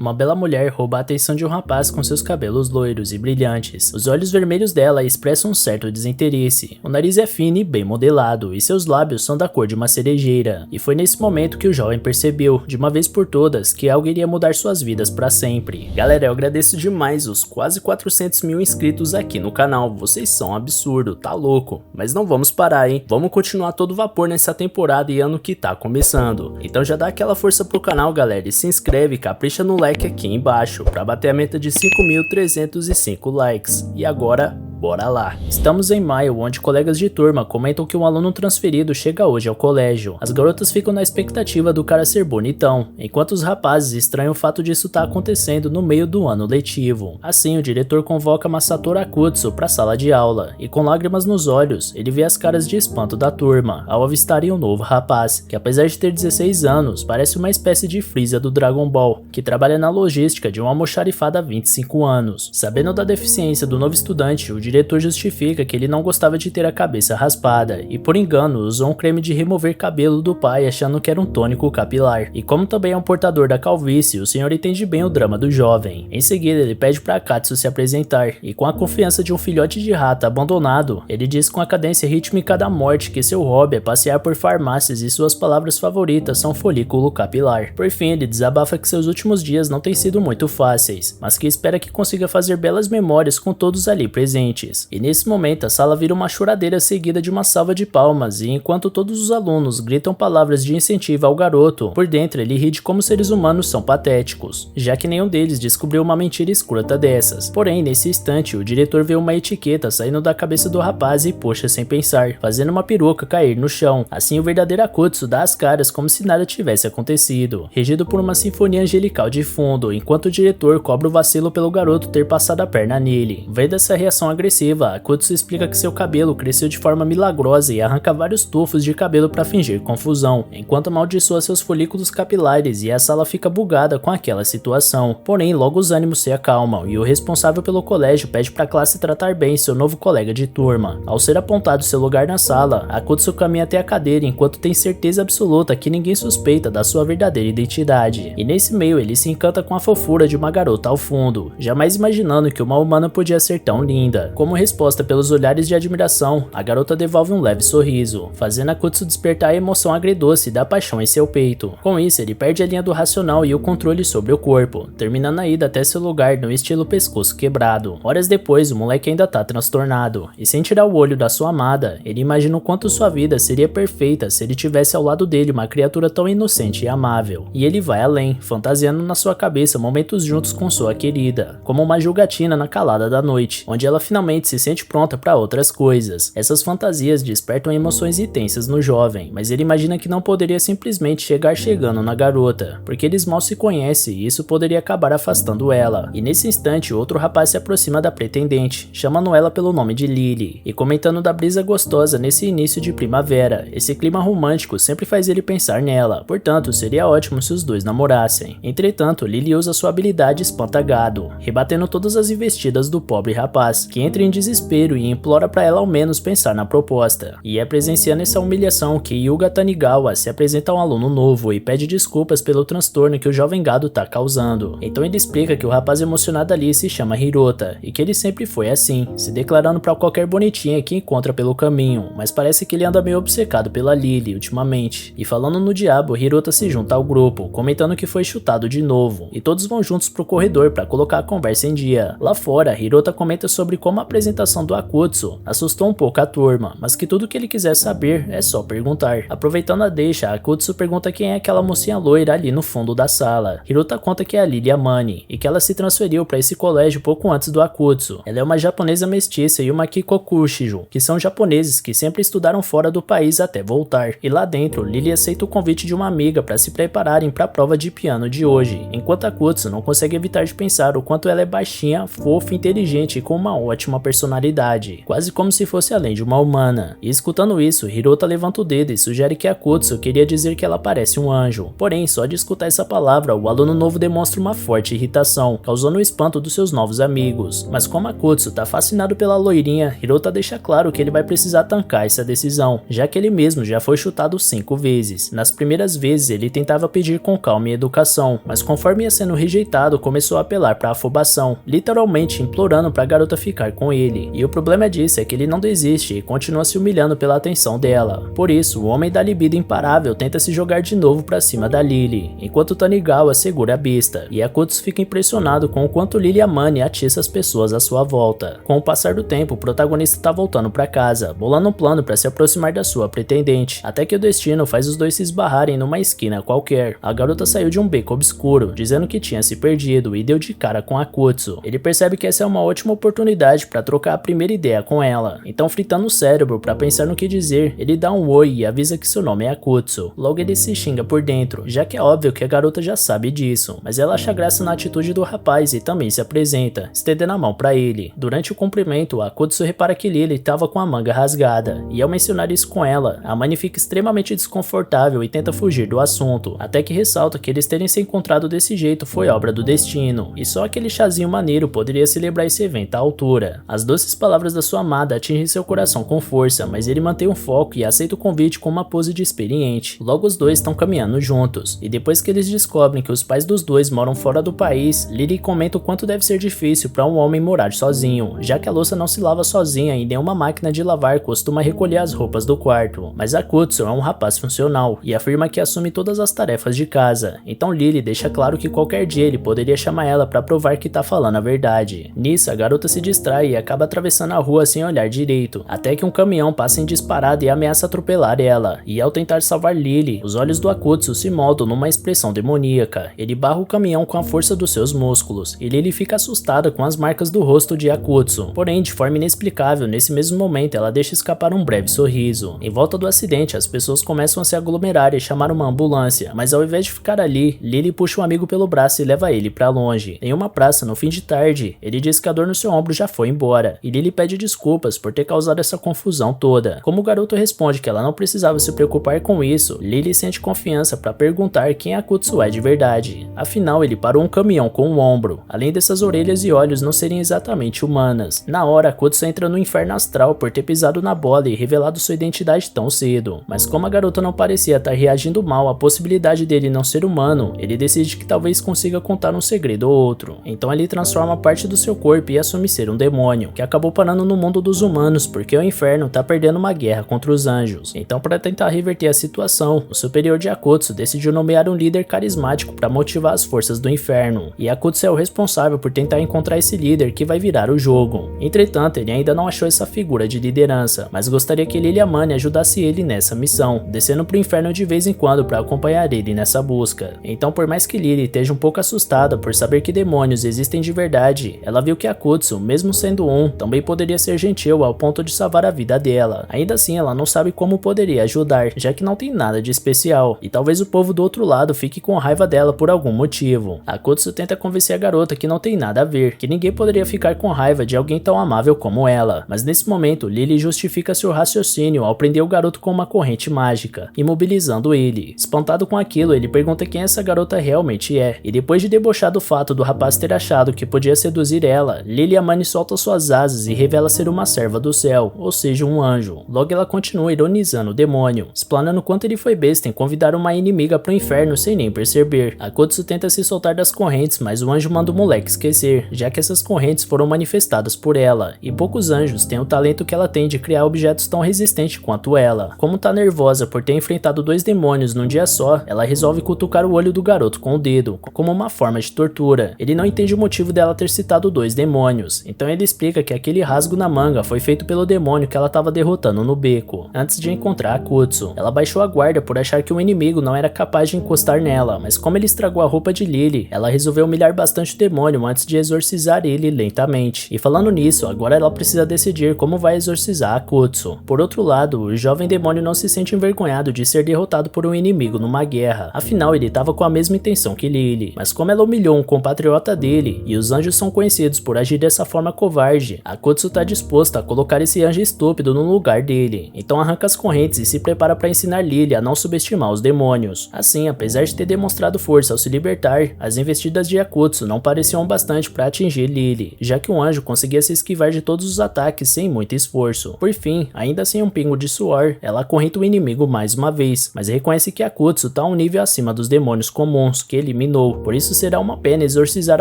Uma bela mulher rouba a atenção de um rapaz com seus cabelos loiros e brilhantes. Os olhos vermelhos dela expressam um certo desinteresse. O nariz é fino e bem modelado, e seus lábios são da cor de uma cerejeira. E foi nesse momento que o jovem percebeu, de uma vez por todas, que algo iria mudar suas vidas para sempre. Galera, eu agradeço demais os quase 400 mil inscritos aqui no canal. Vocês são um absurdo, tá louco? Mas não vamos parar, hein? Vamos continuar todo vapor nessa temporada e ano que tá começando. Então já dá aquela força pro canal, galera, e se inscreve, capricha no like aqui embaixo, pra bater a meta de 5.305 likes. E agora, bora lá! Estamos em maio, onde colegas de turma comentam que um aluno transferido chega hoje ao colégio. As garotas ficam na expectativa do cara ser bonitão, enquanto os rapazes estranham o fato disso estar acontecendo no meio do ano letivo. Assim, o diretor convoca Masato Akutsu para a sala de aula, e com lágrimas nos olhos, ele vê as caras de espanto da turma ao avistarem um novo rapaz, que apesar de ter 16 anos, parece uma espécie de Freeza do Dragon Ball, que trabalha na logística de um almoxarifado há 25 anos. Sabendo da deficiência do novo estudante, o diretor justifica que ele não gostava de ter a cabeça raspada, e por engano usou um creme de remover cabelo do pai achando que era um tônico capilar. E como também é um portador da calvície, o senhor entende bem o drama do jovem. Em seguida ele pede para Akatsu se apresentar, e com a confiança de um filhote de rata abandonado, ele diz com a cadência rítmica da morte que seu hobby é passear por farmácias e suas palavras favoritas são folículo capilar. Por fim, ele desabafa que seus últimos dias não têm sido muito fáceis, mas que espera que consiga fazer belas memórias com todos ali presentes. E nesse momento a sala vira uma choradeira seguida de uma salva de palmas, e enquanto todos os alunos gritam palavras de incentivo ao garoto, por dentro ele ri de como seres humanos são patéticos, já que nenhum deles descobriu uma mentira escrota dessas. Porém, nesse instante, o diretor vê uma etiqueta saindo da cabeça do rapaz e puxa sem pensar, fazendo uma peruca cair no chão. Assim o verdadeiro Akutsu dá as caras como se nada tivesse acontecido, regido por uma sinfonia angelical de fundo, enquanto o diretor cobra o vacilo pelo garoto ter passado a perna nele. Vendo essa reação agressiva, Akutsu explica que seu cabelo cresceu de forma milagrosa e arranca vários tufos de cabelo para fingir confusão, enquanto amaldiçoa seus folículos capilares, e a sala fica bugada com aquela situação. Porém, logo os ânimos se acalmam e o responsável pelo colégio pede para a classe tratar bem seu novo colega de turma. Ao ser apontado seu lugar na sala, Akutsu caminha até a cadeira enquanto tem certeza absoluta que ninguém suspeita da sua verdadeira identidade. E nesse meio ele se encanta com a fofura de uma garota ao fundo, jamais imaginando que uma humana podia ser tão linda. Como resposta pelos olhares de admiração, a garota devolve um leve sorriso, fazendo Akutsu despertar a emoção agridoce da paixão em seu peito. Com isso, ele perde a linha do racional e o controle sobre o corpo, terminando a ida até seu lugar no estilo pescoço quebrado. Horas depois, o moleque ainda tá transtornado, e sem tirar o olho da sua amada, ele imagina o quanto sua vida seria perfeita se ele tivesse ao lado dele uma criatura tão inocente e amável. E ele vai além, fantasiando na sua cabeça momentos juntos com sua querida, como uma jogatina na calada da noite, onde ela finalmente se sente pronta para outras coisas. Essas fantasias despertam emoções intensas no jovem, mas ele imagina que não poderia simplesmente chegar chegando na garota, porque eles mal se conhecem e isso poderia acabar afastando ela. E nesse instante, outro rapaz se aproxima da pretendente, chamando ela pelo nome de Lily, e comentando da brisa gostosa nesse início de primavera. Esse clima romântico sempre faz ele pensar nela, portanto seria ótimo se os dois namorassem. Entretanto, Lily usa sua habilidade espanta-gado, rebatendo todas as investidas do pobre rapaz, que entra em desespero e implora para ela ao menos pensar na proposta. E é presenciando essa humilhação que Yuga Tanigawa se apresenta a um aluno novo e pede desculpas pelo transtorno que o jovem gado tá causando. Então ele explica que o rapaz emocionado ali se chama Hirota, e que ele sempre foi assim, se declarando para qualquer bonitinha que encontra pelo caminho, mas parece que ele anda meio obcecado pela Lily ultimamente. E falando no diabo, Hirota se junta ao grupo, comentando que foi chutado de novo, e todos vão juntos pro corredor para colocar a conversa em dia. Lá fora, Hirota comenta sobre como a apresentação do Akutsu assustou um pouco a turma, mas que tudo que ele quiser saber é só perguntar. Aproveitando a deixa, Akutsu pergunta quem é aquela mocinha loira ali no fundo da sala. Hirota conta que é a Lily Amani, e que ela se transferiu para esse colégio pouco antes do Akutsu. Ela é uma japonesa mestiça e uma Kikokushijo, que são japoneses que sempre estudaram fora do país até voltar. E lá dentro, Lily aceita o convite de uma amiga para se prepararem para a prova de piano de hoje, enquanto Akutsu não consegue evitar de pensar o quanto ela é baixinha, fofa, inteligente e com uma ótima uma personalidade, quase como se fosse além de uma humana. E escutando isso, Hirota levanta o dedo e sugere que Akutsu queria dizer que ela parece um anjo. Porém, só de escutar essa palavra, o aluno novo demonstra uma forte irritação, causando o espanto dos seus novos amigos. Mas como Akutsu tá fascinado pela loirinha, Hirota deixa claro que ele vai precisar tancar essa decisão, já que ele mesmo já foi chutado 5 vezes. Nas primeiras vezes, ele tentava pedir com calma e educação, mas conforme ia sendo rejeitado, começou a apelar para afobação, literalmente implorando para a garota ficar com ele. E o problema disso é que ele não desiste e continua se humilhando pela atenção dela. Por isso, o homem da libido imparável tenta se jogar de novo para cima da Lily, enquanto Tanigawa segura a besta, e Akutsu fica impressionado com o quanto Lily Amane atiça as pessoas à sua volta. Com o passar do tempo, o protagonista tá voltando para casa, bolando um plano para se aproximar da sua pretendente, até que o destino faz os dois se esbarrarem numa esquina qualquer. A garota saiu de um beco obscuro, dizendo que tinha se perdido e deu de cara com Akutsu. Ele percebe que essa é uma ótima oportunidade para trocar a primeira ideia com ela, então fritando o cérebro para pensar no que dizer, ele dá um oi e avisa que seu nome é Akutsu. Logo ele se xinga por dentro, já que é óbvio que a garota já sabe disso, mas ela acha graça na atitude do rapaz e também se apresenta, estendendo a mão para ele. Durante o cumprimento, Akutsu repara que Lily estava com a manga rasgada, e ao mencionar isso com ela, a Mani fica extremamente desconfortável e tenta fugir do assunto, até que ressalta que eles terem se encontrado desse jeito foi obra do destino, e só aquele chazinho maneiro poderia celebrar esse evento à altura. As doces palavras da sua amada atingem seu coração com força, mas ele mantém o foco e aceita o convite com uma pose de experiente. Logo os dois estão caminhando juntos, e depois que eles descobrem que os pais dos dois moram fora do país, Lily comenta o quanto deve ser difícil para um homem morar sozinho, já que a louça não se lava sozinha e nenhuma máquina de lavar costuma recolher as roupas do quarto. Mas Akutsu é um rapaz funcional, e afirma que assume todas as tarefas de casa, então Lily deixa claro que qualquer dia ele poderia chamar ela para provar que tá falando a verdade. Nisso, a garota se distrai e acaba atravessando a rua sem olhar direito, até que um caminhão passa em disparada e ameaça atropelar ela, e ao tentar salvar Lily, os olhos do Akutsu se moldam numa expressão demoníaca. Ele barra o caminhão com a força dos seus músculos, e Lily fica assustada com as marcas do rosto de Akutsu. Porém, de forma inexplicável, nesse mesmo momento ela deixa escapar um breve sorriso. Em volta do acidente, as pessoas começam a se aglomerar e chamar uma ambulância, mas ao invés de ficar ali, Lily puxa um amigo pelo braço e leva ele pra longe. Em uma praça, no fim de tarde, ele diz que a dor no seu ombro já foi embora, e Lily pede desculpas por ter causado essa confusão toda. Como o garoto responde que ela não precisava se preocupar com isso, Lily sente confiança para perguntar quem Akutsu é de verdade. Afinal, ele parou um caminhão com o ombro, além dessas orelhas e olhos não serem exatamente humanas. Na hora, Akutsu entra no inferno astral por ter pisado na bola e revelado sua identidade tão cedo. Mas como a garota não parecia estar reagindo mal à possibilidade dele não ser humano, ele decide que talvez consiga contar um segredo ou outro. Então ele transforma parte do seu corpo e assume ser um demônio, que acabou parando no mundo dos humanos porque o inferno tá perdendo uma guerra contra os anjos. Então, para tentar reverter a situação, o superior de Akutsu decidiu nomear um líder carismático para motivar as forças do inferno, e Akutsu é o responsável por tentar encontrar esse líder que vai virar o jogo. Entretanto, ele ainda não achou essa figura de liderança, mas gostaria que Lily Amane ajudasse ele nessa missão, descendo pro inferno de vez em quando para acompanhar ele nessa busca. Então, por mais que Lily esteja um pouco assustada por saber que demônios existem de verdade, ela viu que Akutsu, mesmo sendo um, também poderia ser gentil ao ponto de salvar a vida dela. Ainda assim, ela não sabe como poderia ajudar, já que não tem nada de especial, e talvez o povo do outro lado fique com raiva dela por algum motivo. Akutsu tenta convencer a garota que não tem nada a ver, que ninguém poderia ficar com raiva de alguém tão amável como ela, mas nesse momento, Lily justifica seu raciocínio ao prender o garoto com uma corrente mágica, imobilizando ele. Espantado com aquilo, ele pergunta quem essa garota realmente é, e depois de debochar do fato do rapaz ter achado que podia seduzir ela, Lily Amane solta suas asas e revela ser uma serva do céu, ou seja, um anjo. Logo ela continua ironizando o demônio, explanando quanto ele foi besta em convidar uma inimiga pro inferno sem nem perceber. Akutsu tenta se soltar das correntes, mas o anjo manda o moleque esquecer, já que essas correntes foram manifestadas por ela, e poucos anjos têm o talento que ela tem de criar objetos tão resistentes quanto ela. Como tá nervosa por ter enfrentado 2 demônios num dia só, ela resolve cutucar o olho do garoto com o dedo, como uma forma de tortura. Ele não entende o motivo dela ter citado 2 demônios, então ele explica que aquele rasgo na manga foi feito pelo demônio que ela estava derrotando no beco, antes de encontrar Akutsu. Ela baixou a guarda por achar que o inimigo não era capaz de encostar nela, mas como ele estragou a roupa de Lily, ela resolveu humilhar bastante o demônio antes de exorcizar ele lentamente. E falando nisso, agora ela precisa decidir como vai exorcizar Akutsu. Por outro lado, o jovem demônio não se sente envergonhado de ser derrotado por um inimigo numa guerra, afinal ele estava com a mesma intenção que Lily, mas como ela humilhou um compatriota dele, e os anjos são conhecidos por agir dessa forma covarde covarde. Akutsu tá disposta a colocar esse anjo estúpido no lugar dele, então arranca as correntes e se prepara para ensinar Lily a não subestimar os demônios. Assim, apesar de ter demonstrado força ao se libertar, as investidas de Akutsu não pareciam bastante para atingir Lily, já que o anjo conseguia se esquivar de todos os ataques sem muito esforço. Por fim, ainda sem um pingo de suor, ela acorrenta o inimigo mais uma vez, mas reconhece que Akutsu tá um nível acima dos demônios comuns que eliminou, por isso será uma pena exorcizar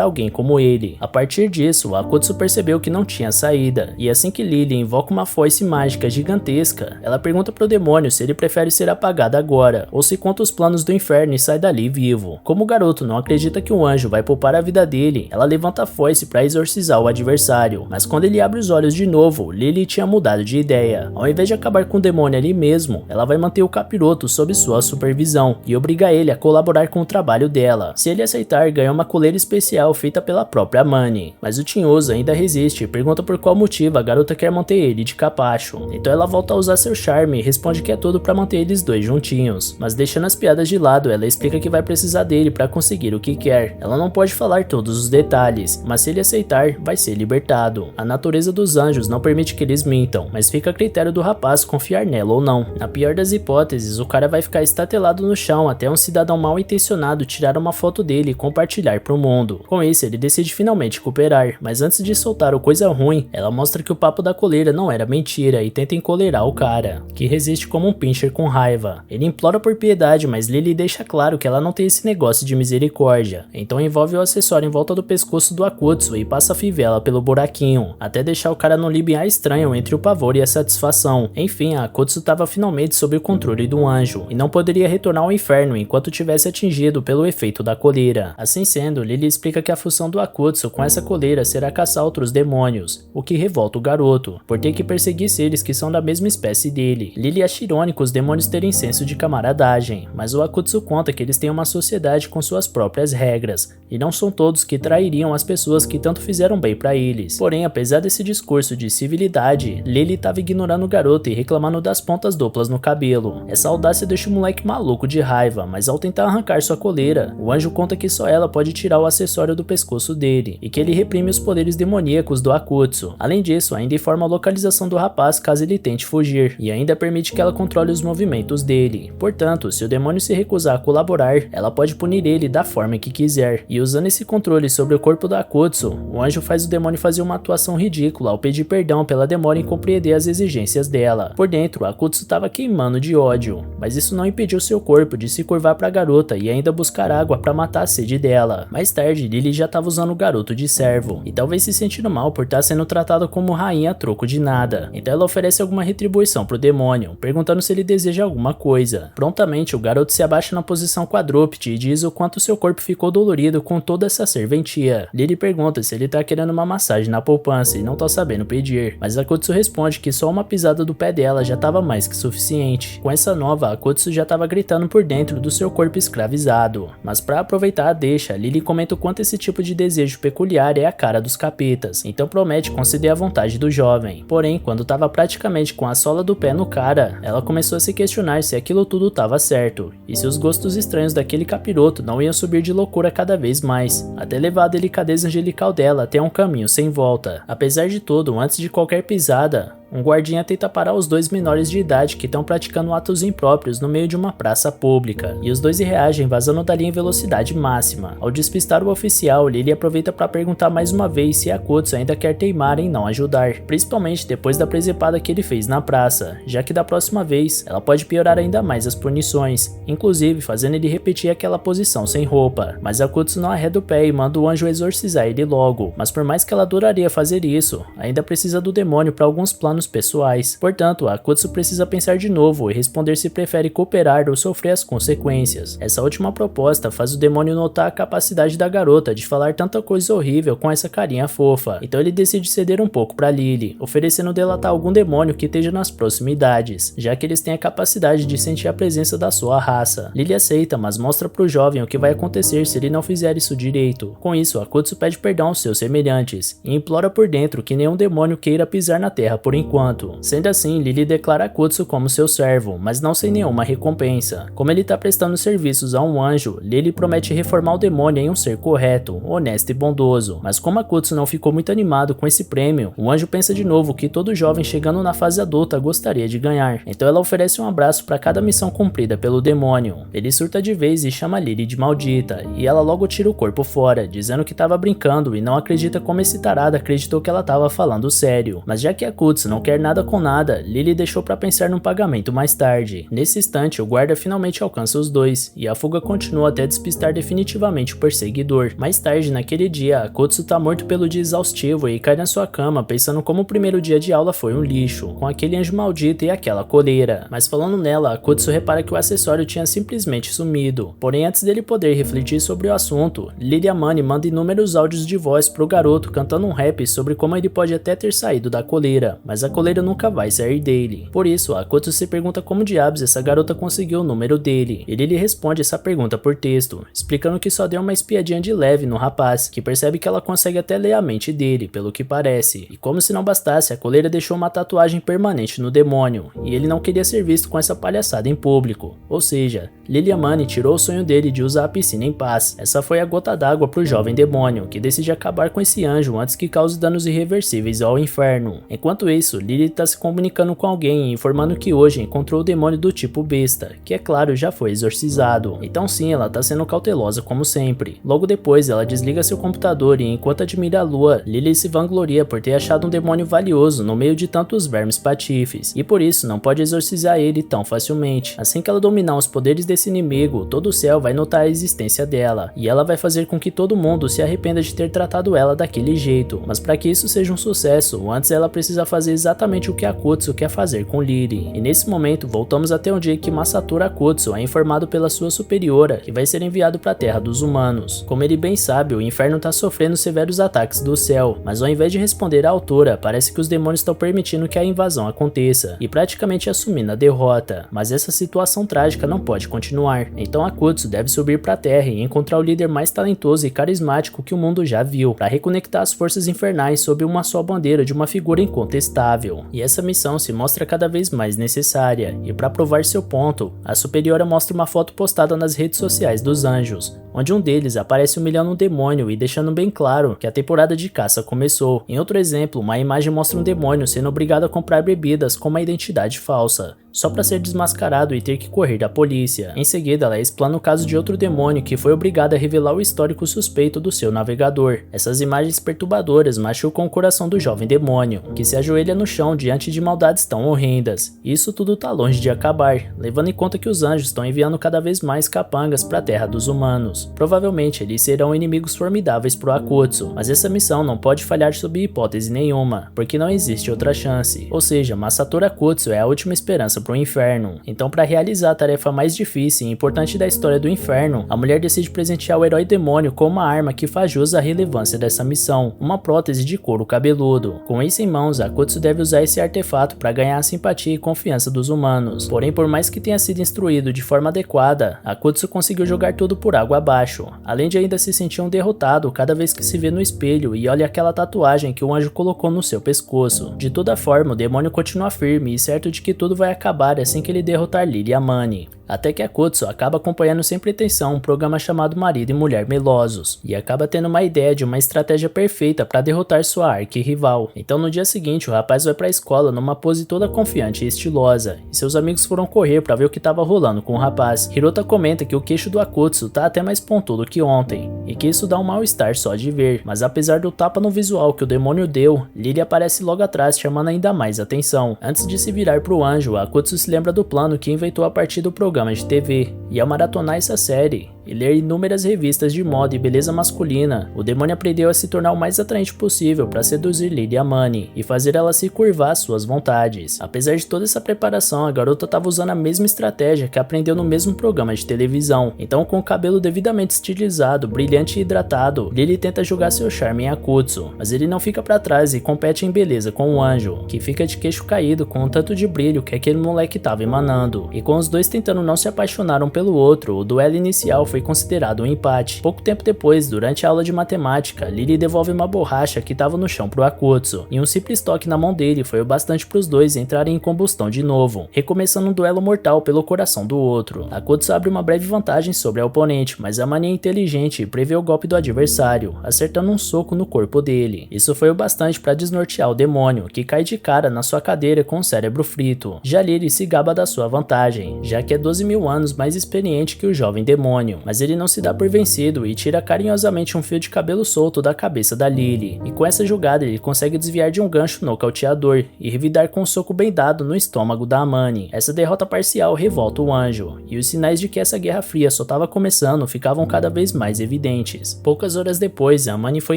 alguém como ele. A partir disso, Akutsu percebeu que não tinha saída, e assim que Lily invoca uma foice mágica gigantesca, ela pergunta pro demônio se ele prefere ser apagado agora, ou se conta os planos do inferno e sai dali vivo. Como o garoto não acredita que o anjo vai poupar a vida dele, ela levanta a foice para exorcizar o adversário, mas quando ele abre os olhos de novo, Lily tinha mudado de ideia. Ao invés de acabar com o demônio ali mesmo, ela vai manter o capiroto sob sua supervisão e obriga ele a colaborar com o trabalho dela. Se ele aceitar, ganha uma coleira especial feita pela própria Mani, mas o tinhoso ainda resiste e pergunta por qual motivo a garota quer manter ele de capacho. Então ela volta a usar seu charme e responde que é tudo para manter eles dois juntinhos, mas deixando as piadas de lado, ela explica que vai precisar dele para conseguir o que quer. Ela não pode falar todos os detalhes, mas se ele aceitar, vai ser libertado. A natureza dos anjos não permite que eles mintam, mas fica a critério do rapaz confiar nela ou não. Na pior das hipóteses, o cara vai ficar estatelado no chão até um cidadão mal intencionado tirar uma foto dele e compartilhar pro mundo. Com isso, ele decide finalmente cooperar, mas antes de soltar o coisa ruim, ela mostra que o papo da coleira não era mentira e tenta encolerar o cara, que resiste como um pincher com raiva. Ele implora por piedade, mas Lily deixa claro que ela não tem esse negócio de misericórdia, então envolve o acessório em volta do pescoço do Akutsu e passa a fivela pelo buraquinho, até deixar o cara num limiar estranho entre o pavor e a satisfação. Enfim, a Akutsu estava finalmente sob o controle do anjo, e não poderia retornar ao inferno enquanto tivesse atingido pelo efeito da coleira. Assim sendo, Lily explica que a função do Akutsu com essa coleira será caçar outros demônios, o que revolta o garoto, por ter que perseguir seres que são da mesma espécie dele. Lily acha irônico os demônios terem senso de camaradagem, mas o Akutsu conta que eles têm uma sociedade com suas próprias regras, e não são todos que trairiam as pessoas que tanto fizeram bem pra eles. Porém, apesar desse discurso de civilidade, Lily estava ignorando o garoto e reclamando das pontas duplas no cabelo. Essa audácia deixa o moleque maluco de raiva, mas ao tentar arrancar sua coleira, o anjo conta que só ela pode tirar o acessório do pescoço dele, e que ele reprime os poderes demoníacos do Akutsu. Além disso, ainda informa a localização do rapaz caso ele tente fugir, e ainda permite que ela controle os movimentos dele. Portanto, se o demônio se recusar a colaborar, ela pode punir ele da forma que quiser. E usando esse controle sobre o corpo do Akutsu, o anjo faz o demônio fazer uma atuação ridícula ao pedir perdão pela demora em compreender as exigências dela. Por dentro, Akutsu estava queimando de ódio, mas isso não impediu seu corpo de se curvar para a garota e ainda buscar água para matar a sede dela. Mais tarde, Lily já estava usando o garoto de servo, e talvez se sentindo mal por estar sendo tratada como rainha a troco de nada. Então ela oferece alguma retribuição pro demônio, perguntando se ele deseja alguma coisa. Prontamente, o garoto se abaixa na posição quadrúpede e diz o quanto seu corpo ficou dolorido com toda essa serventia. Lily pergunta se ele tá querendo uma massagem na poupança e não tá sabendo pedir, mas Akutsu responde que só uma pisada do pé dela já tava mais que suficiente. Com essa nova, Akutsu já tava gritando por dentro do seu corpo escravizado. Mas para aproveitar a deixa, Lily comenta o quanto esse tipo de desejo peculiar é a cara dos capetas, então promete conceder a vontade do jovem. Porém, quando tava praticamente com a sola do pé no cara, ela começou a se questionar se aquilo tudo tava certo, e se os gostos estranhos daquele capiroto não iam subir de loucura cada vez mais, até levar a delicadeza angelical dela até um caminho sem volta. Apesar de tudo, antes de qualquer pisada, um guardinha tenta parar os dois menores de idade que estão praticando atos impróprios no meio de uma praça pública, e os dois reagem vazando dali em velocidade máxima. Ao despistar o oficial, Lily aproveita para perguntar mais uma vez se Akutsu ainda quer teimar em não ajudar, principalmente depois da presepada que ele fez na praça, já que da próxima vez ela pode piorar ainda mais as punições, inclusive fazendo ele repetir aquela posição sem roupa. Mas Akutsu não arreda o pé e manda o anjo exorcizar ele logo, mas por mais que ela adoraria fazer isso, ainda precisa do demônio para alguns planos pessoais. Portanto, Akutsu precisa pensar de novo e responder se prefere cooperar ou sofrer as consequências. Essa última proposta faz o demônio notar a capacidade da garota de falar tanta coisa horrível com essa carinha fofa, então ele decide ceder um pouco para Lily, oferecendo delatar algum demônio que esteja nas proximidades, já que eles têm a capacidade de sentir a presença da sua raça. Lily aceita, mas mostra pro jovem o que vai acontecer se ele não fizer isso direito. Com isso, Akutsu pede perdão aos seus semelhantes e implora por dentro que nenhum demônio queira pisar na terra por enquanto. enquanto. Sendo assim, Lily declara Akutsu como seu servo, mas não sem nenhuma recompensa. Como ele tá prestando serviços a um anjo, Lily promete reformar o demônio em um ser correto, honesto e bondoso. Mas como Akutsu não ficou muito animado com esse prêmio, o anjo pensa de novo que todo jovem chegando na fase adulta gostaria de ganhar. Então ela oferece um abraço para cada missão cumprida pelo demônio. Ele surta de vez e chama Lily de maldita, e ela logo tira o corpo fora, dizendo que estava brincando e não acredita como esse tarado acreditou que ela estava falando sério. Mas já que Akutsu não quer nada com nada, Lily deixou para pensar num pagamento mais tarde. Nesse instante, o guarda finalmente alcança os dois, e a fuga continua até despistar definitivamente o perseguidor. Mais tarde, naquele dia, Akutsu tá morto pelo dia exaustivo e cai na sua cama pensando como o primeiro dia de aula foi um lixo, com aquele anjo maldito e aquela coleira. Mas falando nela, Akutsu repara que o acessório tinha simplesmente sumido. Porém, antes dele poder refletir sobre o assunto, Lily Amani manda inúmeros áudios de voz pro garoto cantando um rap sobre como ele pode até ter saído da coleira, mas a coleira nunca vai sair dele. Por isso, Akutsu se pergunta como diabos essa garota conseguiu o número dele. Ele lhe responde essa pergunta por texto, explicando que só deu uma espiadinha de leve no rapaz, que percebe que ela consegue até ler a mente dele, pelo que parece. E como se não bastasse, a coleira deixou uma tatuagem permanente no demônio, e ele não queria ser visto com essa palhaçada em público. Ou seja, Lily Amani tirou o sonho dele de usar a piscina em paz. Essa foi a gota d'água pro jovem demônio, que decide acabar com esse anjo antes que cause danos irreversíveis ao inferno. Enquanto isso, Lily tá se comunicando com alguém e informando que hoje encontrou o demônio do tipo besta, que é claro já foi exorcizado. Então sim, ela tá sendo cautelosa como sempre. Logo depois, ela desliga seu computador e enquanto admira a lua, Lily se vangloria por ter achado um demônio valioso no meio de tantos vermes patifes, e por isso não pode exorcizar ele tão facilmente. Assim que ela dominar os poderes desse inimigo, todo o céu vai notar a existência dela, e ela vai fazer com que todo mundo se arrependa de ter tratado ela daquele jeito. Mas para que isso seja um sucesso, antes ela precisa fazer exatamente o que Akutsu quer fazer com Lily. E nesse momento, voltamos até um dia que Masatura Akutsu é informado pela sua superiora que vai ser enviado para a Terra dos humanos. Como ele bem sabe, o inferno está sofrendo severos ataques do céu, mas ao invés de responder à altura, parece que os demônios estão permitindo que a invasão aconteça, e praticamente assumindo a derrota. Mas essa situação trágica não pode continuar, então Akutsu deve subir para a Terra e encontrar o líder mais talentoso e carismático que o mundo já viu, para reconectar as forças infernais sob uma só bandeira de uma figura incontestável. E essa missão se mostra cada vez mais necessária, e para provar seu ponto, a superiora mostra uma foto postada nas redes sociais dos anjos, onde um deles aparece humilhando um demônio e deixando bem claro que a temporada de caça começou. Em outro exemplo, uma imagem mostra um demônio sendo obrigado a comprar bebidas com uma identidade falsa, só para ser desmascarado e ter que correr da polícia. Em seguida, ela explana o caso de outro demônio que foi obrigado a revelar o histórico suspeito do seu navegador. Essas imagens perturbadoras machucam o coração do jovem demônio, que se ajoelha no chão diante de maldades tão horrendas. Isso tudo tá longe de acabar, levando em conta que os anjos estão enviando cada vez mais capangas para a Terra dos humanos. Provavelmente eles serão inimigos formidáveis pro Akutsu, mas essa missão não pode falhar sob hipótese nenhuma, porque não existe outra chance. Ou seja, Masatura Akutsu é a última esperança pro inferno. Então, para realizar a tarefa mais difícil e importante da história do inferno, a mulher decide presentear o herói demônio com uma arma que faz jus à relevância dessa missão, uma prótese de couro cabeludo. Com isso em mãos, Akutsu deve usar esse artefato para ganhar a simpatia e confiança dos humanos. Porém, por mais que tenha sido instruído de forma adequada, Akutsu conseguiu jogar tudo por água abaixo, além de ainda se sentir um derrotado cada vez que se vê no espelho e olha aquela tatuagem que o anjo colocou no seu pescoço. De toda forma, o demônio continua firme e certo de que tudo vai acabar assim que ele derrotar Lily Amani. Até que Akutsu acaba acompanhando sem pretensão um programa chamado Marido e Mulher Melosos, e acaba tendo uma ideia de uma estratégia perfeita para derrotar sua arqui-rival. Então no dia seguinte o rapaz vai para a escola numa pose toda confiante e estilosa, e seus amigos foram correr para ver o que estava rolando com o rapaz. Hirota comenta que o queixo do Akutsu tá até mais pontudo que ontem, e que isso dá um mal-estar só de ver, mas apesar do tapa no visual que o demônio deu, Lily aparece logo atrás chamando ainda mais atenção. Antes de se virar pro anjo, Akutsu se lembra do plano que inventou a partir do programa de TV, e ao maratonar essa série e ler inúmeras revistas de moda e beleza masculina, o demônio aprendeu a se tornar o mais atraente possível para seduzir Lily Amani e fazer ela se curvar às suas vontades. Apesar de toda essa preparação, a garota estava usando a mesma estratégia que aprendeu no mesmo programa de televisão. Então, com o cabelo devidamente estilizado, brilhante e hidratado, Lily tenta jogar seu charme em Akutsu, mas ele não fica para trás e compete em beleza com o anjo, que fica de queixo caído com o tanto de brilho que aquele moleque estava emanando. E com os dois tentando aluno não se apaixonaram pelo outro, o duelo inicial foi considerado um empate. Pouco tempo depois, durante a aula de matemática, Lily devolve uma borracha que estava no chão pro Akutsu, e um simples toque na mão dele foi o bastante para os dois entrarem em combustão de novo, recomeçando um duelo mortal pelo coração do outro. Akutsu abre uma breve vantagem sobre a oponente, mas a Amani é inteligente e prevê o golpe do adversário, acertando um soco no corpo dele. Isso foi o bastante para desnortear o demônio, que cai de cara na sua cadeira com o cérebro frito. Já Lily se gaba da sua vantagem, já que é 12.000 anos mais experiente que o jovem demônio, mas ele não se dá por vencido e tira carinhosamente um fio de cabelo solto da cabeça da Lily, e com essa jogada ele consegue desviar de um gancho nocauteador e revidar com um soco bem dado no estômago da Amani. Essa derrota parcial revolta o anjo, e os sinais de que essa Guerra Fria só estava começando ficavam cada vez mais evidentes. Poucas horas depois, a Amani foi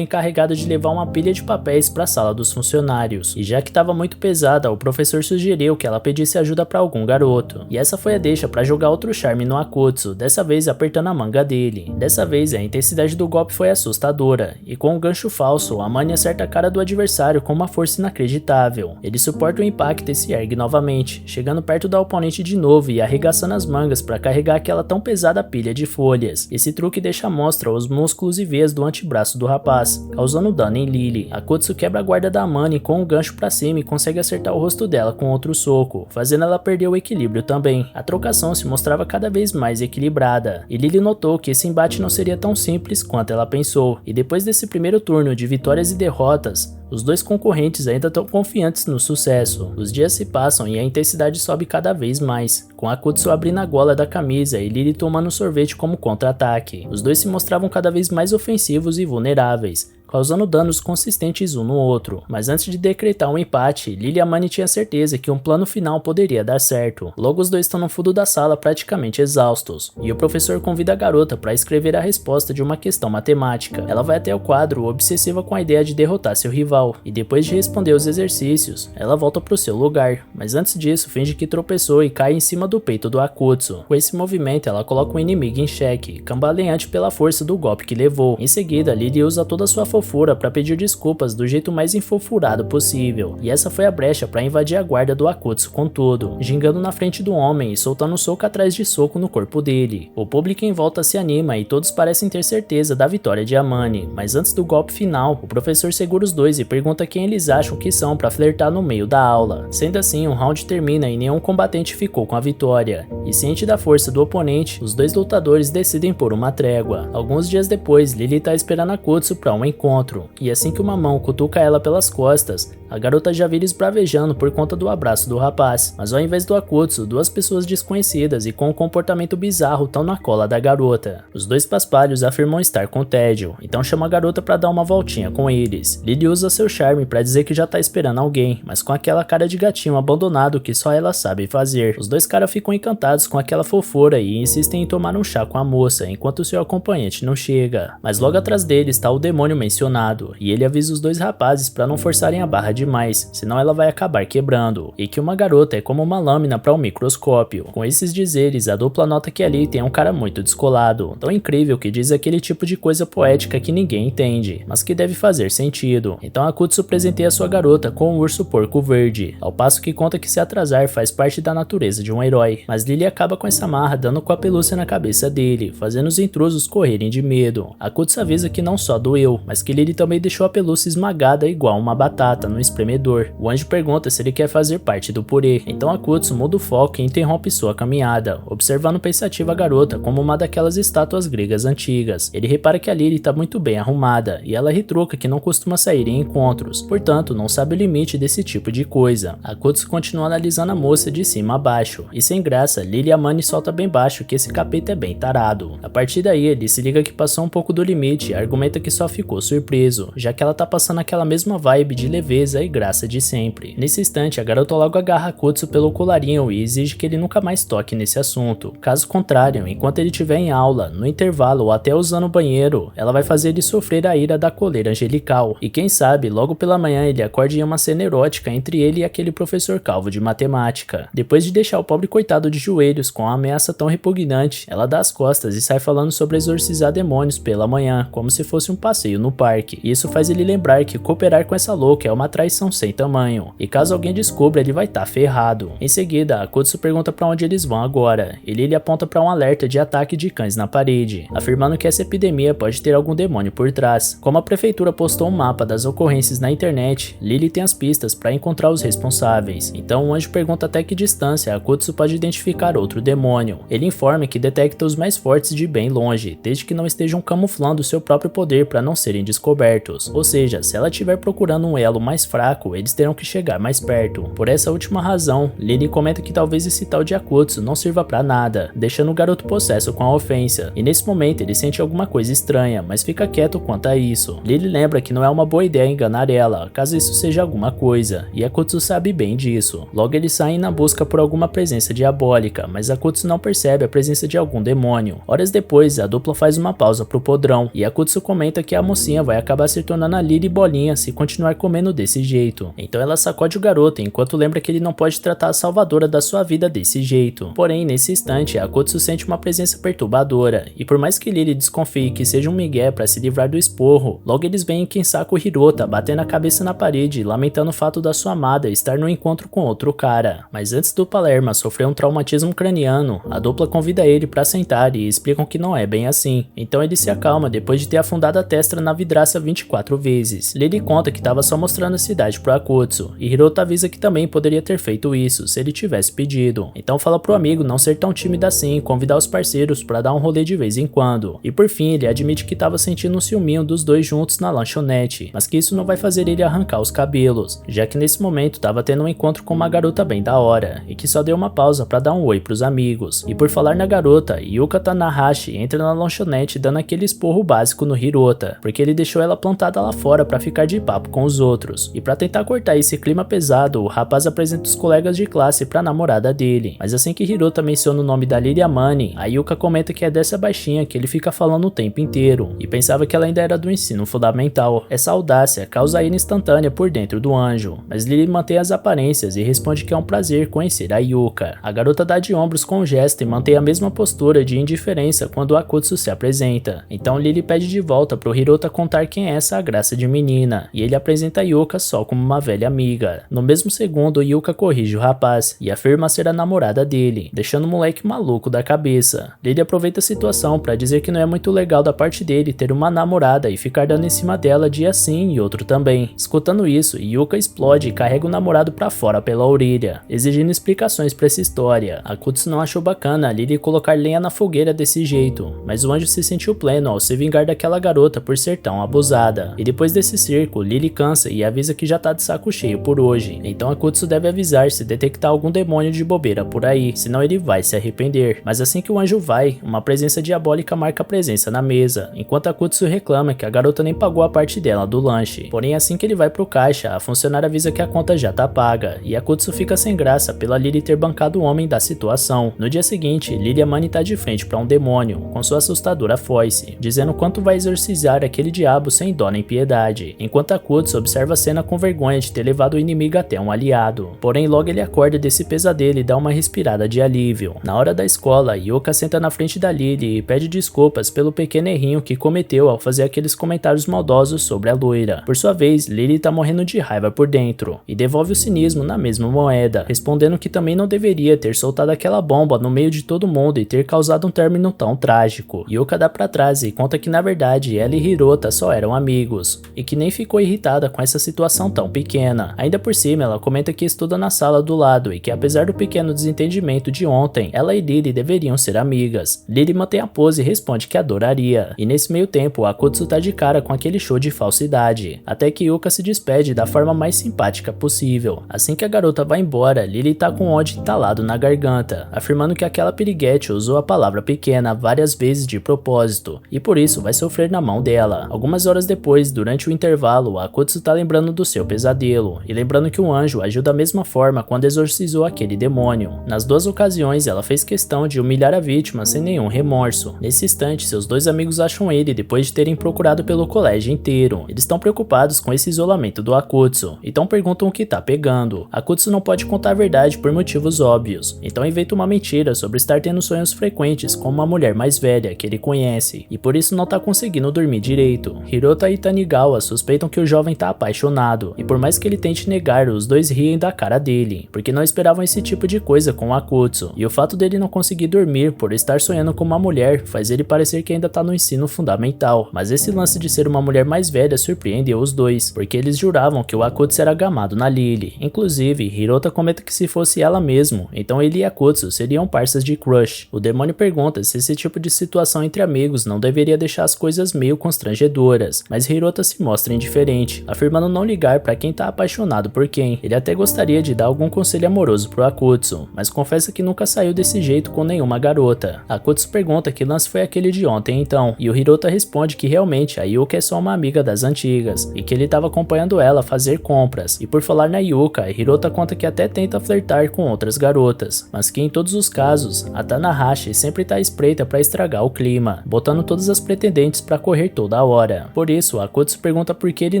encarregada de levar uma pilha de papéis para a sala dos funcionários, e já que estava muito pesada, o professor sugeriu que ela pedisse ajuda para algum garoto, e essa foi a deixa para jogar outro charme no Akutsu, dessa vez apertando a manga dele. Dessa vez a intensidade do golpe foi assustadora, e com um gancho falso, a Amani acerta a cara do adversário com uma força inacreditável. Ele suporta o impacto e se ergue novamente, chegando perto da oponente de novo e arregaçando as mangas para carregar aquela tão pesada pilha de folhas. Esse truque deixa à mostra os músculos e veias do antebraço do rapaz, causando dano em Lily. Akutsu quebra a guarda da Amani com um gancho para cima e consegue acertar o rosto dela com outro soco, fazendo ela perder o equilíbrio também. A trocação se mostrava cada vez mais equilibrada, e Lily notou que esse embate não seria tão simples quanto ela pensou, e depois desse primeiro turno de vitórias e derrotas, os dois concorrentes ainda estão confiantes no sucesso. Os dias se passam e a intensidade sobe cada vez mais, com Akutsu abrindo a gola da camisa e Lily tomando sorvete como contra-ataque. Os dois se mostravam cada vez mais ofensivos e vulneráveis, causando danos consistentes um no outro. Mas antes de decretar um empate, Lily e Amani tinha certeza que um plano final poderia dar certo. Logo os dois estão no fundo da sala praticamente exaustos, e o professor convida a garota para escrever a resposta de uma questão matemática. Ela vai até o quadro, obsessiva com a ideia de derrotar seu rival, e depois de responder os exercícios, ela volta para o seu lugar, mas antes disso finge que tropeçou e cai em cima do peito do Akutsu. Com esse movimento ela coloca o inimigo em xeque, cambaleante pela força do golpe que levou. Em seguida, Lily usa toda a sua fofura para pedir desculpas do jeito mais enfofurado possível, e essa foi a brecha para invadir a guarda do Akutsu com tudo, gingando na frente do homem e soltando soco atrás de soco no corpo dele. O público em volta se anima e todos parecem ter certeza da vitória de Amani, mas antes do golpe final, o professor segura os dois e pergunta quem eles acham que são para flertar no meio da aula. Sendo assim, um round termina e nenhum combatente ficou com a vitória, e ciente da força do oponente, os dois lutadores decidem por uma trégua. Alguns dias depois, Lily tá esperando Akutsu para um encontro, e assim que uma mão cutuca ela pelas costas, a garota já vira esbravejando por conta do abraço do rapaz, mas ao invés do Akutsu, duas pessoas desconhecidas e com um comportamento bizarro estão na cola da garota. Os dois paspalhos afirmam estar com tédio, então chama a garota para dar uma voltinha com eles. Lily usa seu charme para dizer que já tá esperando alguém, mas com aquela cara de gatinho abandonado que só ela sabe fazer. Os dois caras ficam encantados com aquela fofura e insistem em tomar um chá com a moça enquanto seu acompanhante não chega, mas logo atrás deles está o demônio mencionado, e ele avisa os dois rapazes para não forçarem a barra demais, senão ela vai acabar quebrando, e que uma garota é como uma lâmina para um microscópio. Com esses dizeres, a dupla nota que ali tem um cara muito descolado, tão incrível que diz aquele tipo de coisa poética que ninguém entende, mas que deve fazer sentido. Então Akutsu presenteia sua garota com um urso porco verde, ao passo que conta que se atrasar faz parte da natureza de um herói, mas Lily acaba com essa marra dando com a pelúcia na cabeça dele, fazendo os intrusos correrem de medo. Akutsu avisa que não só doeu, mas que Lily também deixou a pelúcia esmagada igual uma batata no espremedor. O anjo pergunta se ele quer fazer parte do purê, então Akutsu muda o foco e interrompe sua caminhada, observando pensativa a garota como uma daquelas estátuas gregas antigas. Ele repara que a Lily tá muito bem arrumada, e ela retruca que não costuma sair em encontros, portanto não sabe o limite desse tipo de coisa. Akutsu continua analisando a moça de cima a baixo, e sem graça, Lily Amani solta bem baixo que esse capeta é bem tarado. A partir daí ele se liga que passou um pouco do limite e argumenta que só ficou surpreso, já que ela tá passando aquela mesma vibe de leveza e graça de sempre. Nesse instante, a garota logo agarra Akutsu pelo colarinho e exige que ele nunca mais toque nesse assunto. Caso contrário, enquanto ele estiver em aula, no intervalo ou até usando o banheiro, ela vai fazer ele sofrer a ira da coleira angelical. E quem sabe, logo pela manhã ele acorde em uma cena erótica entre ele e aquele professor calvo de matemática. Depois de deixar o pobre coitado de joelhos com uma ameaça tão repugnante, ela dá as costas e sai falando sobre exorcizar demônios pela manhã, como se fosse um passeio no parque. parque. E isso faz ele lembrar que cooperar com essa louca é uma traição sem tamanho, e caso alguém descubra ele vai estar ferrado. Em seguida, Akutsu pergunta para onde eles vão agora, e Lily aponta para um alerta de ataque de cães na parede, afirmando que essa epidemia pode ter algum demônio por trás. Como a prefeitura postou um mapa das ocorrências na internet, Lily tem as pistas para encontrar os responsáveis. Então o anjo pergunta até que distância Akutsu pode identificar outro demônio. Ele informa que detecta os mais fortes de bem longe, desde que não estejam camuflando seu próprio poder para não serem descobertos. Ou seja, se ela estiver procurando um elo mais fraco, eles terão que chegar mais perto. Por essa última razão, Lily comenta que talvez esse tal de Akutsu não sirva pra nada, deixando o garoto possesso com a ofensa. E nesse momento ele sente alguma coisa estranha, mas fica quieto quanto a isso. Lily lembra que não é uma boa ideia enganar ela, caso isso seja alguma coisa, e Akutsu sabe bem disso. Logo eles saem na busca por alguma presença diabólica, mas Akutsu não percebe a presença de algum demônio. Horas depois, a dupla faz uma pausa pro podrão, e Akutsu comenta que a mocinha vai acabar se tornando a Lily bolinha se continuar comendo desse jeito. Então ela sacode o garoto enquanto lembra que ele não pode tratar a salvadora da sua vida desse jeito. Porém, nesse instante, Akutsu sente uma presença perturbadora, e por mais que Lily desconfie que seja um migué para se livrar do esporro, logo eles veem Kensaku Hirota batendo a cabeça na parede, lamentando o fato da sua amada estar no encontro com outro cara. Mas antes do Palerma sofrer um traumatismo craniano, a dupla convida ele para sentar e explicam que não é bem assim. Então ele se acalma depois de ter afundado a testa na vidraça 24 vezes. Lily conta que estava só mostrando a cidade pro Akutsu, e Hirota avisa que também poderia ter feito isso se ele tivesse pedido. Então fala pro amigo não ser tão tímido assim, convidar os parceiros para dar um rolê de vez em quando. E por fim ele admite que estava sentindo um ciúminho dos dois juntos na lanchonete, mas que isso não vai fazer ele arrancar os cabelos, já que nesse momento estava tendo um encontro com uma garota bem da hora, e que só deu uma pausa para dar um oi pros amigos. E por falar na garota, Yuka Tanahashi entra na lanchonete dando aquele esporro básico no Hirota, porque ele deixou ela plantada lá fora para ficar de papo com os outros. E para tentar cortar esse clima pesado, o rapaz apresenta os colegas de classe pra namorada dele. Mas assim que Hirota menciona o nome da Lily Amani, a Yuka comenta que é dessa baixinha que ele fica falando o tempo inteiro, e pensava que ela ainda era do ensino fundamental. Essa audácia causa a ira instantânea por dentro do anjo, mas Lily mantém as aparências e responde que é um prazer conhecer a Yuka. A garota dá de ombros com um gesto e mantém a mesma postura de indiferença quando Akutsu se apresenta. Então Lily pede de volta pro Hirota contar quem é essa graça de menina, e ele apresenta a Yuka só como uma velha amiga. No mesmo segundo, Yuka corrige o rapaz e afirma ser a namorada dele, deixando o moleque maluco da cabeça. Lily aproveita a situação para dizer que não é muito legal da parte dele ter uma namorada e ficar dando em cima dela dia sim e outro também. Escutando isso, Yuka explode e carrega o namorado pra fora pela orelha, exigindo explicações pra essa história. Akutsu não achou bacana Lily colocar lenha na fogueira desse jeito, mas o anjo se sentiu pleno ao se vingar daquela garota por ser tão abusada. E depois desse circo, Lily cansa e avisa que já tá de saco cheio por hoje, então Akutsu deve avisar se detectar algum demônio de bobeira por aí, senão ele vai se arrepender. Mas assim que o anjo vai, uma presença diabólica marca a presença na mesa, enquanto Akutsu reclama que a garota nem pagou a parte dela do lanche. Porém, assim que ele vai pro caixa, a funcionária avisa que a conta já tá paga, e Akutsu fica sem graça pela Lily ter bancado o homem da situação. No dia seguinte, Lily Amani tá de frente pra um demônio, com sua assustadora foice, dizendo quanto vai exorcizar aquele diabo sem dó nem piedade, enquanto Akutsu observa a cena com vergonha de ter levado o inimigo até um aliado. Porém, logo ele acorda desse pesadelo e dá uma respirada de alívio. Na hora da escola, Yuka senta na frente da Lily e pede desculpas pelo pequeno errinho que cometeu ao fazer aqueles comentários maldosos sobre a loira. Por sua vez, Lily tá morrendo de raiva por dentro, e devolve o cinismo na mesma moeda, respondendo que também não deveria ter soltado aquela bomba no meio de todo mundo e ter causado um término tão trágico. Yuka dá pra trás e conta que na verdade ela e Hirota só eram amigos, e que nem ficou irritada com essa situação tão pequena. Ainda por cima, ela comenta que estuda na sala do lado e que apesar do pequeno desentendimento de ontem, ela e Lily deveriam ser amigas. Lily mantém a pose e responde que adoraria, e nesse meio tempo Akutsu tá de cara com aquele show de falsidade, até que Yuka se despede da forma mais simpática possível. Assim que a garota vai embora, Lily tá com ódio entalado na garganta, afirmando que aquela piriguete usou a palavra pequena várias vezes de propósito, e por isso vai sofrer na mão dela. Algumas horas depois, durante o intervalo, Akutsu tá lembrando do seu pesadelo, e lembrando que o anjo agiu da mesma forma quando exorcizou aquele demônio. Nas duas ocasiões, ela fez questão de humilhar a vítima sem nenhum remorso. Nesse instante, seus dois amigos acham ele depois de terem procurado pelo colégio inteiro. Eles estão preocupados com esse isolamento do Akutsu, então perguntam o que tá pegando. Akutsu não pode contar a verdade por motivos óbvios, então inventa uma mentira sobre estar tendo sonhos frequentes com uma mulher mais velha que ele conhece, e por isso não tá conseguindo dormir direito. momento. Hirota e Tanigawa suspeitam que o jovem tá apaixonado, e por mais que ele tente negar, os dois riem da cara dele, porque não esperavam esse tipo de coisa com Akutsu, e o fato dele não conseguir dormir por estar sonhando com uma mulher faz ele parecer que ainda tá no ensino fundamental, mas esse lance de ser uma mulher mais velha surpreendeu os dois, porque eles juravam que o Akutsu era gamado na Lily. Inclusive, Hirota comenta que se fosse ela mesmo, então ele e Akutsu seriam parças de crush. O demônio pergunta se esse tipo de situação entre amigos não deveria deixar as coisas meio constrangedoras, mas Hirota se mostra indiferente, afirmando não ligar pra quem tá apaixonado por quem. Ele até gostaria de dar algum conselho amoroso pro Akutsu, mas confessa que nunca saiu desse jeito com nenhuma garota. Akutsu pergunta que lance foi aquele de ontem então, e o Hirota responde que realmente a Yuka é só uma amiga das antigas, e que ele tava acompanhando ela a fazer compras. E por falar na Yuka, Hirota conta que até tenta flertar com outras garotas, mas que em todos os casos, a Tanahashi sempre tá espreita pra estragar o clima, botando todas as pretendentes pra correr toda hora. Por isso, Akutsu pergunta por que ele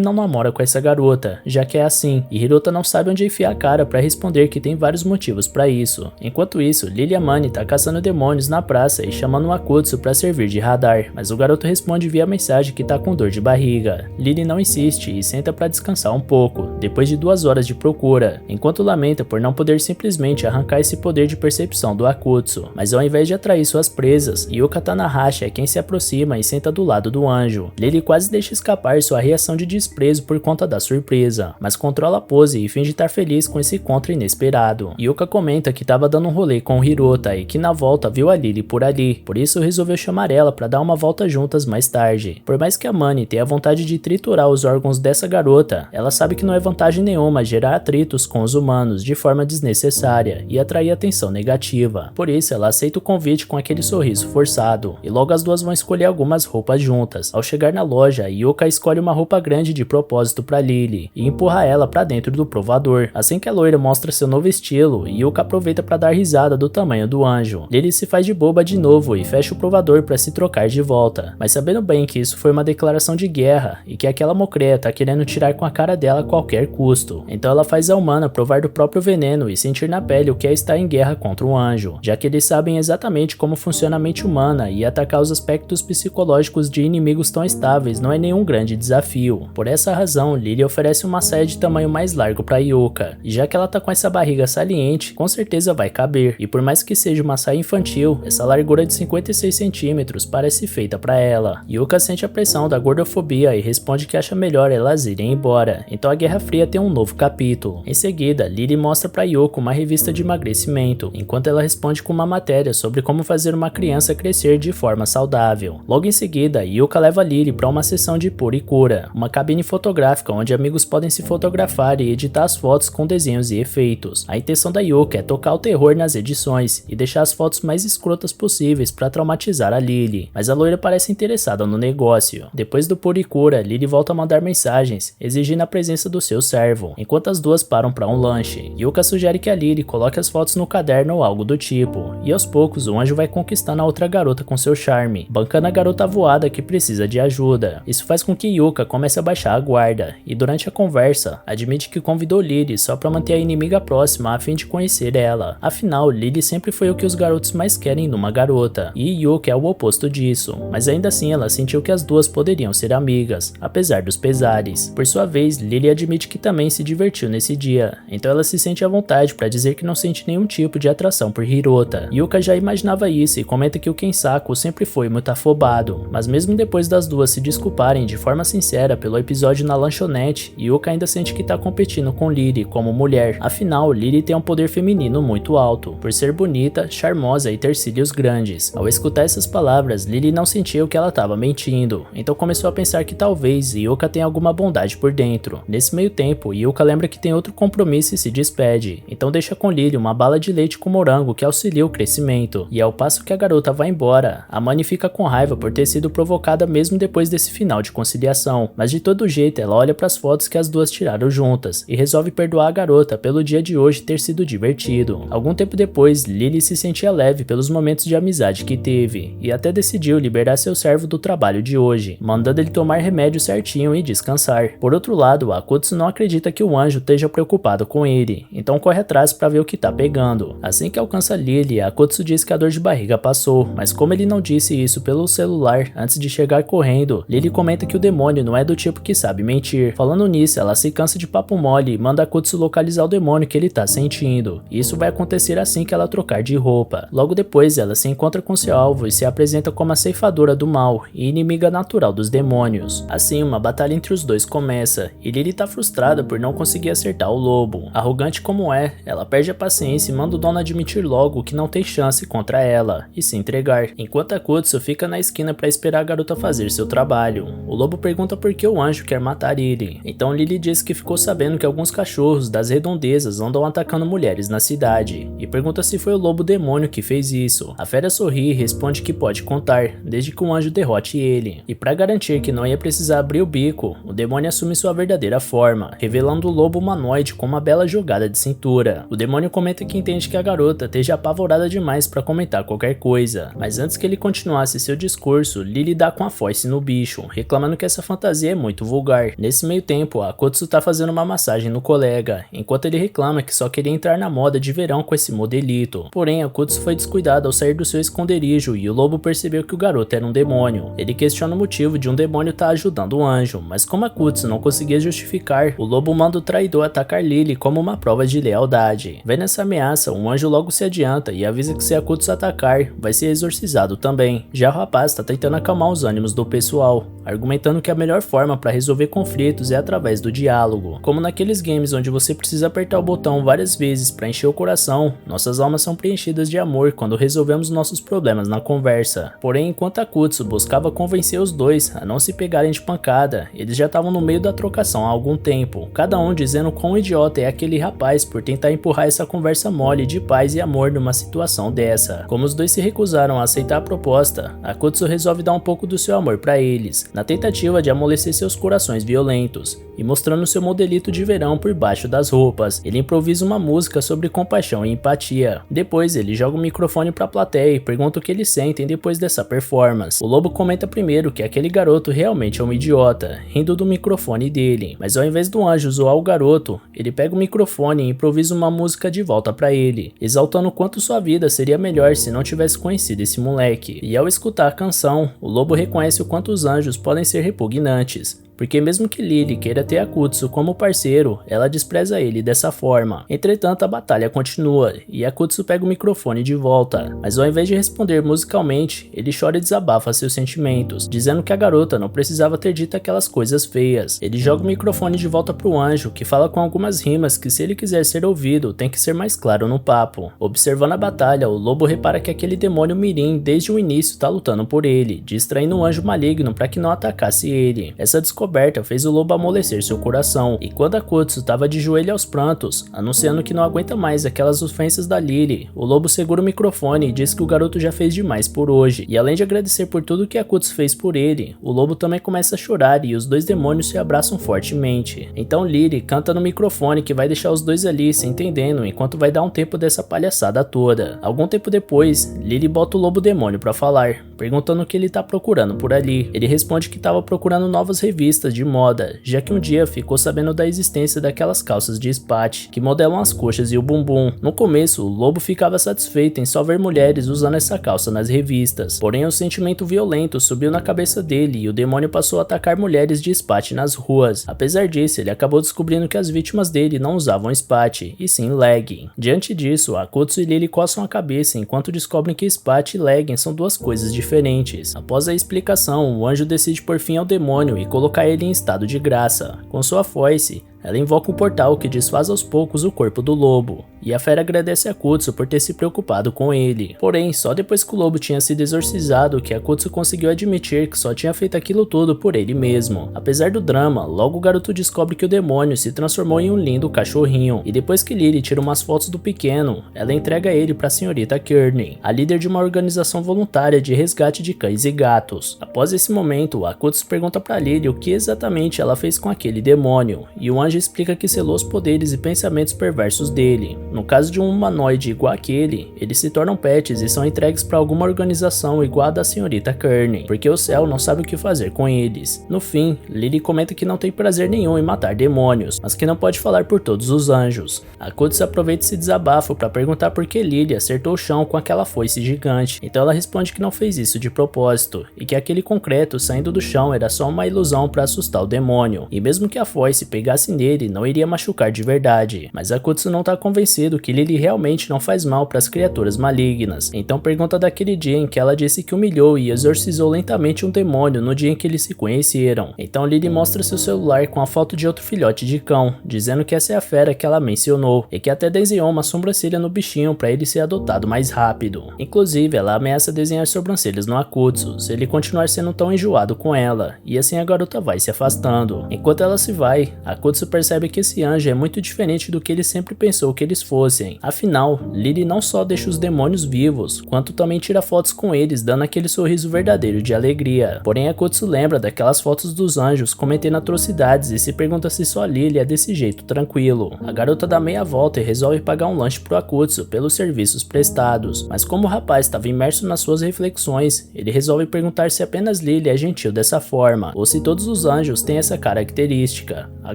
não namora com essa garota, já que é assim, e Hirota não sabe onde enfiar a cara pra responder que tem vários motivos pra isso. Enquanto isso, Lilyamane tá caçando demônios na praça e chamando o Akutsu pra servir de radar, mas o garoto responde via mensagem que tá com dor de barriga. Lily não insiste e senta pra descansar um pouco, depois de 2 horas de procura, enquanto lamenta por não poder simplesmente arrancar esse poder de percepção do Akutsu, mas ao invés de atrair suas presas, Yuka Tanahashi é quem se aproxima e senta do lado do anjo. Lily quase deixa escapar sua reação de desprezo por conta da surpresa, mas controla a pose e finge estar feliz com esse encontro inesperado. Yuka comenta que tava dando um rolê com Hirota e que na volta viu a Lily por ali, por isso resolveu chamar ela pra dar uma volta juntas mais tarde. Por mais que a Mani tenha vontade de triturar os órgãos dessa garota, ela sabe que não é vantagem nenhuma gerar atritos com os humanos de forma desnecessária e atrair atenção negativa. Por isso ela aceita o convite com aquele sorriso forçado, e logo as duas vão escolher algumas roupas juntas. Ao chegar na loja, Yuka escolhe uma roupa grande de propósito pra Lily e empurra ela pra dentro do provador. Assim que a loira mostra seu novo estilo, Yuka aproveita pra dar risada do tamanho do anjo. Lily se faz de boba de novo e fecha o provador pra se trocar de volta, mas sabendo bem que isso foi uma declaração de guerra e que aquela mocreia tá querendo tirar com a cara dela a qualquer custo. Então ela faz a humana provar do próprio veneno e sentir na pele o que é estar em guerra contra um anjo, já que eles sabem exatamente como funciona a mente humana e atacar os aspectos psicológicos de inimigos tão estáveis não é nenhum grande desafio. Por essa razão, Lily oferece uma saia de tamanho mais largo pra Yuka, e já que ela tá com essa barriga saliente, com certeza vai caber, e por mais que seja uma saia infantil, essa largura de 56 centímetros parece feita pra ela. Yuka sente a pressão da gordofobia e responde que acha melhor elas irem embora, então a Guerra Fria tem um novo capítulo. Em seguida, Lily mostra pra Yuko uma revista de emagrecimento, enquanto ela responde com uma matéria sobre como fazer uma criança crescer de forma saudável. Logo em seguida, Yuka leva Lily para uma sessão de puricura, uma cabine fotográfica onde amigos podem se fotografar e editar as fotos com desenhos e efeitos. A intenção da Yuka é tocar o terror nas edições e deixar as fotos mais escrotas possíveis para traumatizar a Lily, mas a loira parece interessada no negócio. Depois do puricura, Lily volta a mandar mensagens, exigindo a presença do seu servo, enquanto as duas param para um lanche. Yuka sugere que a Lily coloque as fotos no caderno ou algo do tipo, e aos poucos o anjo vai conquistando a outra garota com seu charme, bancando a garota voada que precisa de ajuda. Isso faz com que Yuka comece a baixar a guarda, e durante a conversa, admite que convidou Lily só para manter a inimiga próxima a fim de conhecer ela. Afinal, Lily sempre foi o que os garotos mais querem numa garota, e Yuka é o oposto disso, mas ainda assim ela sentiu que as duas poderiam ser amigas, apesar dos pesares. Por sua vez, Lily admite que também se divertiu nesse dia, então ela se sente à vontade para dizer que não sente nenhum tipo de atração por Hirota. Yuka já imaginava isso e comenta que o Kensaku sempre foi muito afobado, mas mesmo depois das duas se desculparem de forma sincera pelo episódio na lanchonete, Yuka ainda sente que tá competindo com Lily como mulher. Afinal, Lily tem um poder feminino muito alto, por ser bonita, charmosa e ter cílios grandes. Ao escutar essas palavras, Lily não sentiu que ela estava mentindo, então começou a pensar que talvez Yuka tenha alguma bondade por dentro. Nesse meio tempo, Yuka lembra que tem outro compromisso e se despede, então deixa com Lily uma bala de leite com morango que auxilia o crescimento, e ao passo que a garota vai embora, a Mani fica com raiva por ter sido provocada mesmo depois desse final de conciliação, mas de todo jeito ela olha para as fotos que as duas tiraram juntas e resolve perdoar a garota pelo dia de hoje ter sido divertido. Algum tempo depois, Lily se sentia leve pelos momentos de amizade que teve, e até decidiu liberar seu servo do trabalho de hoje, mandando ele tomar remédio certinho e descansar. Por outro lado, Akutsu não acredita que o anjo esteja preocupado com ele, então corre atrás para ver o que tá pegando. Assim que alcança Lily, Akutsu diz que a dor de barriga passou, mas como ele não disse isso pelo celular antes de chegar correndo, ouvindo, Lily comenta que o demônio não é do tipo que sabe mentir. Falando nisso, ela se cansa de papo mole e manda Akutsu localizar o demônio que ele tá sentindo. E isso vai acontecer assim que ela trocar de roupa. Logo depois, ela se encontra com seu alvo e se apresenta como a ceifadora do mal e inimiga natural dos demônios. Assim, uma batalha entre os dois começa, e Lily tá frustrada por não conseguir acertar o lobo. Arrogante como é, ela perde a paciência e manda o dono admitir logo que não tem chance contra ela, e se entregar, enquanto Akutsu fica na esquina para esperar a garota fazer seu trabalho. O lobo pergunta por que o anjo quer matar ele, então Lily diz que ficou sabendo que alguns cachorros das redondezas andam atacando mulheres na cidade, e pergunta se foi o lobo demônio que fez isso. A fera sorri e responde que pode contar, desde que o anjo derrote ele, e para garantir que não ia precisar abrir o bico, o demônio assume sua verdadeira forma, revelando o lobo humanoide com uma bela jogada de cintura. O demônio comenta que entende que a garota esteja apavorada demais para comentar qualquer coisa, mas antes que ele continuasse seu discurso, Lily dá com a foice no bicho, reclamando que essa fantasia é muito vulgar. Nesse meio tempo, Akutsu tá fazendo uma massagem no colega, enquanto ele reclama que só queria entrar na moda de verão com esse modelito. Porém, Akutsu foi descuidado ao sair do seu esconderijo e o lobo percebeu que o garoto era um demônio. Ele questiona o motivo de um demônio estar ajudando o anjo, mas como Akutsu não conseguia justificar, o lobo manda o traidor atacar Lily como uma prova de lealdade. Vendo essa ameaça, um anjo logo se adianta e avisa que se Akutsu atacar, vai ser exorcizado também. Já o rapaz tá tentando acalmar os ânimos do pessoal, argumentando que a melhor forma para resolver conflitos é através do diálogo. Como naqueles games onde você precisa apertar o botão várias vezes para encher o coração, nossas almas são preenchidas de amor quando resolvemos nossos problemas na conversa. Porém, enquanto Akutsu buscava convencer os dois a não se pegarem de pancada, eles já estavam no meio da trocação há algum tempo, cada um dizendo quão idiota é aquele rapaz por tentar empurrar essa conversa mole de paz e amor numa situação dessa. Como os dois se recusaram a aceitar a proposta, Akutsu resolve dar um pouco do seu amor para eles, na tentativa de amolecer seus corações violentos, e mostrando seu modelito de verão por baixo das roupas, ele improvisa uma música sobre compaixão e empatia. Depois ele joga o microfone pra plateia e pergunta o que eles sentem depois dessa performance. O lobo comenta primeiro que aquele garoto realmente é um idiota, rindo do microfone dele, mas ao invés do anjo zoar o garoto, ele pega o microfone e improvisa uma música de volta pra ele, exaltando o quanto sua vida seria melhor se não tivesse conhecido esse moleque. E ao escutar a canção, o lobo reconhece o quanto os anjos podem ser repugnantes, porque mesmo que Lily queira ter Akutsu como parceiro, ela despreza ele dessa forma. Entretanto, a batalha continua, e Akutsu pega o microfone de volta, mas ao invés de responder musicalmente, ele chora e desabafa seus sentimentos, dizendo que a garota não precisava ter dito aquelas coisas feias. Ele joga o microfone de volta pro anjo, que fala com algumas rimas que se ele quiser ser ouvido, tem que ser mais claro no papo. Observando a batalha, o lobo repara que aquele demônio mirim desde o início tá lutando por ele, distraindo o anjo maligno para que não atacasse ele. Essa descoberta fez o lobo amolecer seu coração, e quando Akutsu estava de joelho aos prantos, anunciando que não aguenta mais aquelas ofensas da Lily, o lobo segura o microfone e diz que o garoto já fez demais por hoje, e além de agradecer por tudo que Akutsu fez por ele, o lobo também começa a chorar e os dois demônios se abraçam fortemente. Então Lily canta no microfone que vai deixar os dois ali se entendendo enquanto vai dar um tempo dessa palhaçada toda. Algum tempo depois, Lily bota o lobo demônio pra falar, perguntando o que ele tá procurando por ali. Ele responde que estava procurando novas revistas de moda, já que um dia ficou sabendo da existência daquelas calças de espate, que modelam as coxas e o bumbum. No começo, o lobo ficava satisfeito em só ver mulheres usando essa calça nas revistas, porém um sentimento violento subiu na cabeça dele e o demônio passou a atacar mulheres de espate nas ruas. Apesar disso, ele acabou descobrindo que as vítimas dele não usavam espate, e sim legging. Diante disso, Akutsu e Lily coçam a cabeça enquanto descobrem que espate e legging são duas coisas diferentes. Após a explicação, o anjo decide pôr fim ao demônio e colocar ele em estado de graça. Com sua foice, ela invoca um portal que desfaz aos poucos o corpo do lobo, e a fera agradece a Akutsu por ter se preocupado com ele. Porém, só depois que o lobo tinha sido exorcizado que Akutsu conseguiu admitir que só tinha feito aquilo tudo por ele mesmo. Apesar do drama, logo o garoto descobre que o demônio se transformou em um lindo cachorrinho, e depois que Lily tira umas fotos do pequeno, ela entrega ele para a senhorita Kearney, a líder de uma organização voluntária de resgate de cães e gatos. Após esse momento, Akutsu pergunta para Lily o que exatamente ela fez com aquele demônio, e o anjo anjo explica que selou os poderes e pensamentos perversos dele. No caso de um humanoide igual àquele, eles se tornam pets e são entregues para alguma organização igual a da senhorita Kearney, porque o céu não sabe o que fazer com eles. No fim, Lily comenta que não tem prazer nenhum em matar demônios, mas que não pode falar por todos os anjos. Akutsu aproveita esse desabafo para perguntar por que Lily acertou o chão com aquela foice gigante, então ela responde que não fez isso de propósito, e que aquele concreto saindo do chão era só uma ilusão para assustar o demônio, e mesmo que a foice pegasse nele, não iria machucar de verdade. Mas Akutsu não tá convencido que Lily realmente não faz mal para as criaturas malignas, então pergunta daquele dia em que ela disse que humilhou e exorcizou lentamente um demônio no dia em que eles se conheceram. Então Lily mostra seu celular com a foto de outro filhote de cão, dizendo que essa é a fera que ela mencionou, e que até desenhou uma sobrancelha no bichinho para ele ser adotado mais rápido. Inclusive, ela ameaça desenhar sobrancelhas no Akutsu se ele continuar sendo tão enjoado com ela, e assim a garota vai se afastando. Enquanto ela se vai, Akutsu percebe que esse anjo é muito diferente do que ele sempre pensou que eles fossem. Afinal, Lily não só deixa os demônios vivos, quanto também tira fotos com eles, dando aquele sorriso verdadeiro de alegria. Porém, Akutsu lembra daquelas fotos dos anjos cometendo atrocidades e se pergunta se só Lily é desse jeito tranquilo. A garota dá meia volta e resolve pagar um lanche pro Akutsu pelos serviços prestados, mas como o rapaz estava imerso nas suas reflexões, ele resolve perguntar se apenas Lily é gentil dessa forma, ou se todos os anjos têm essa característica. A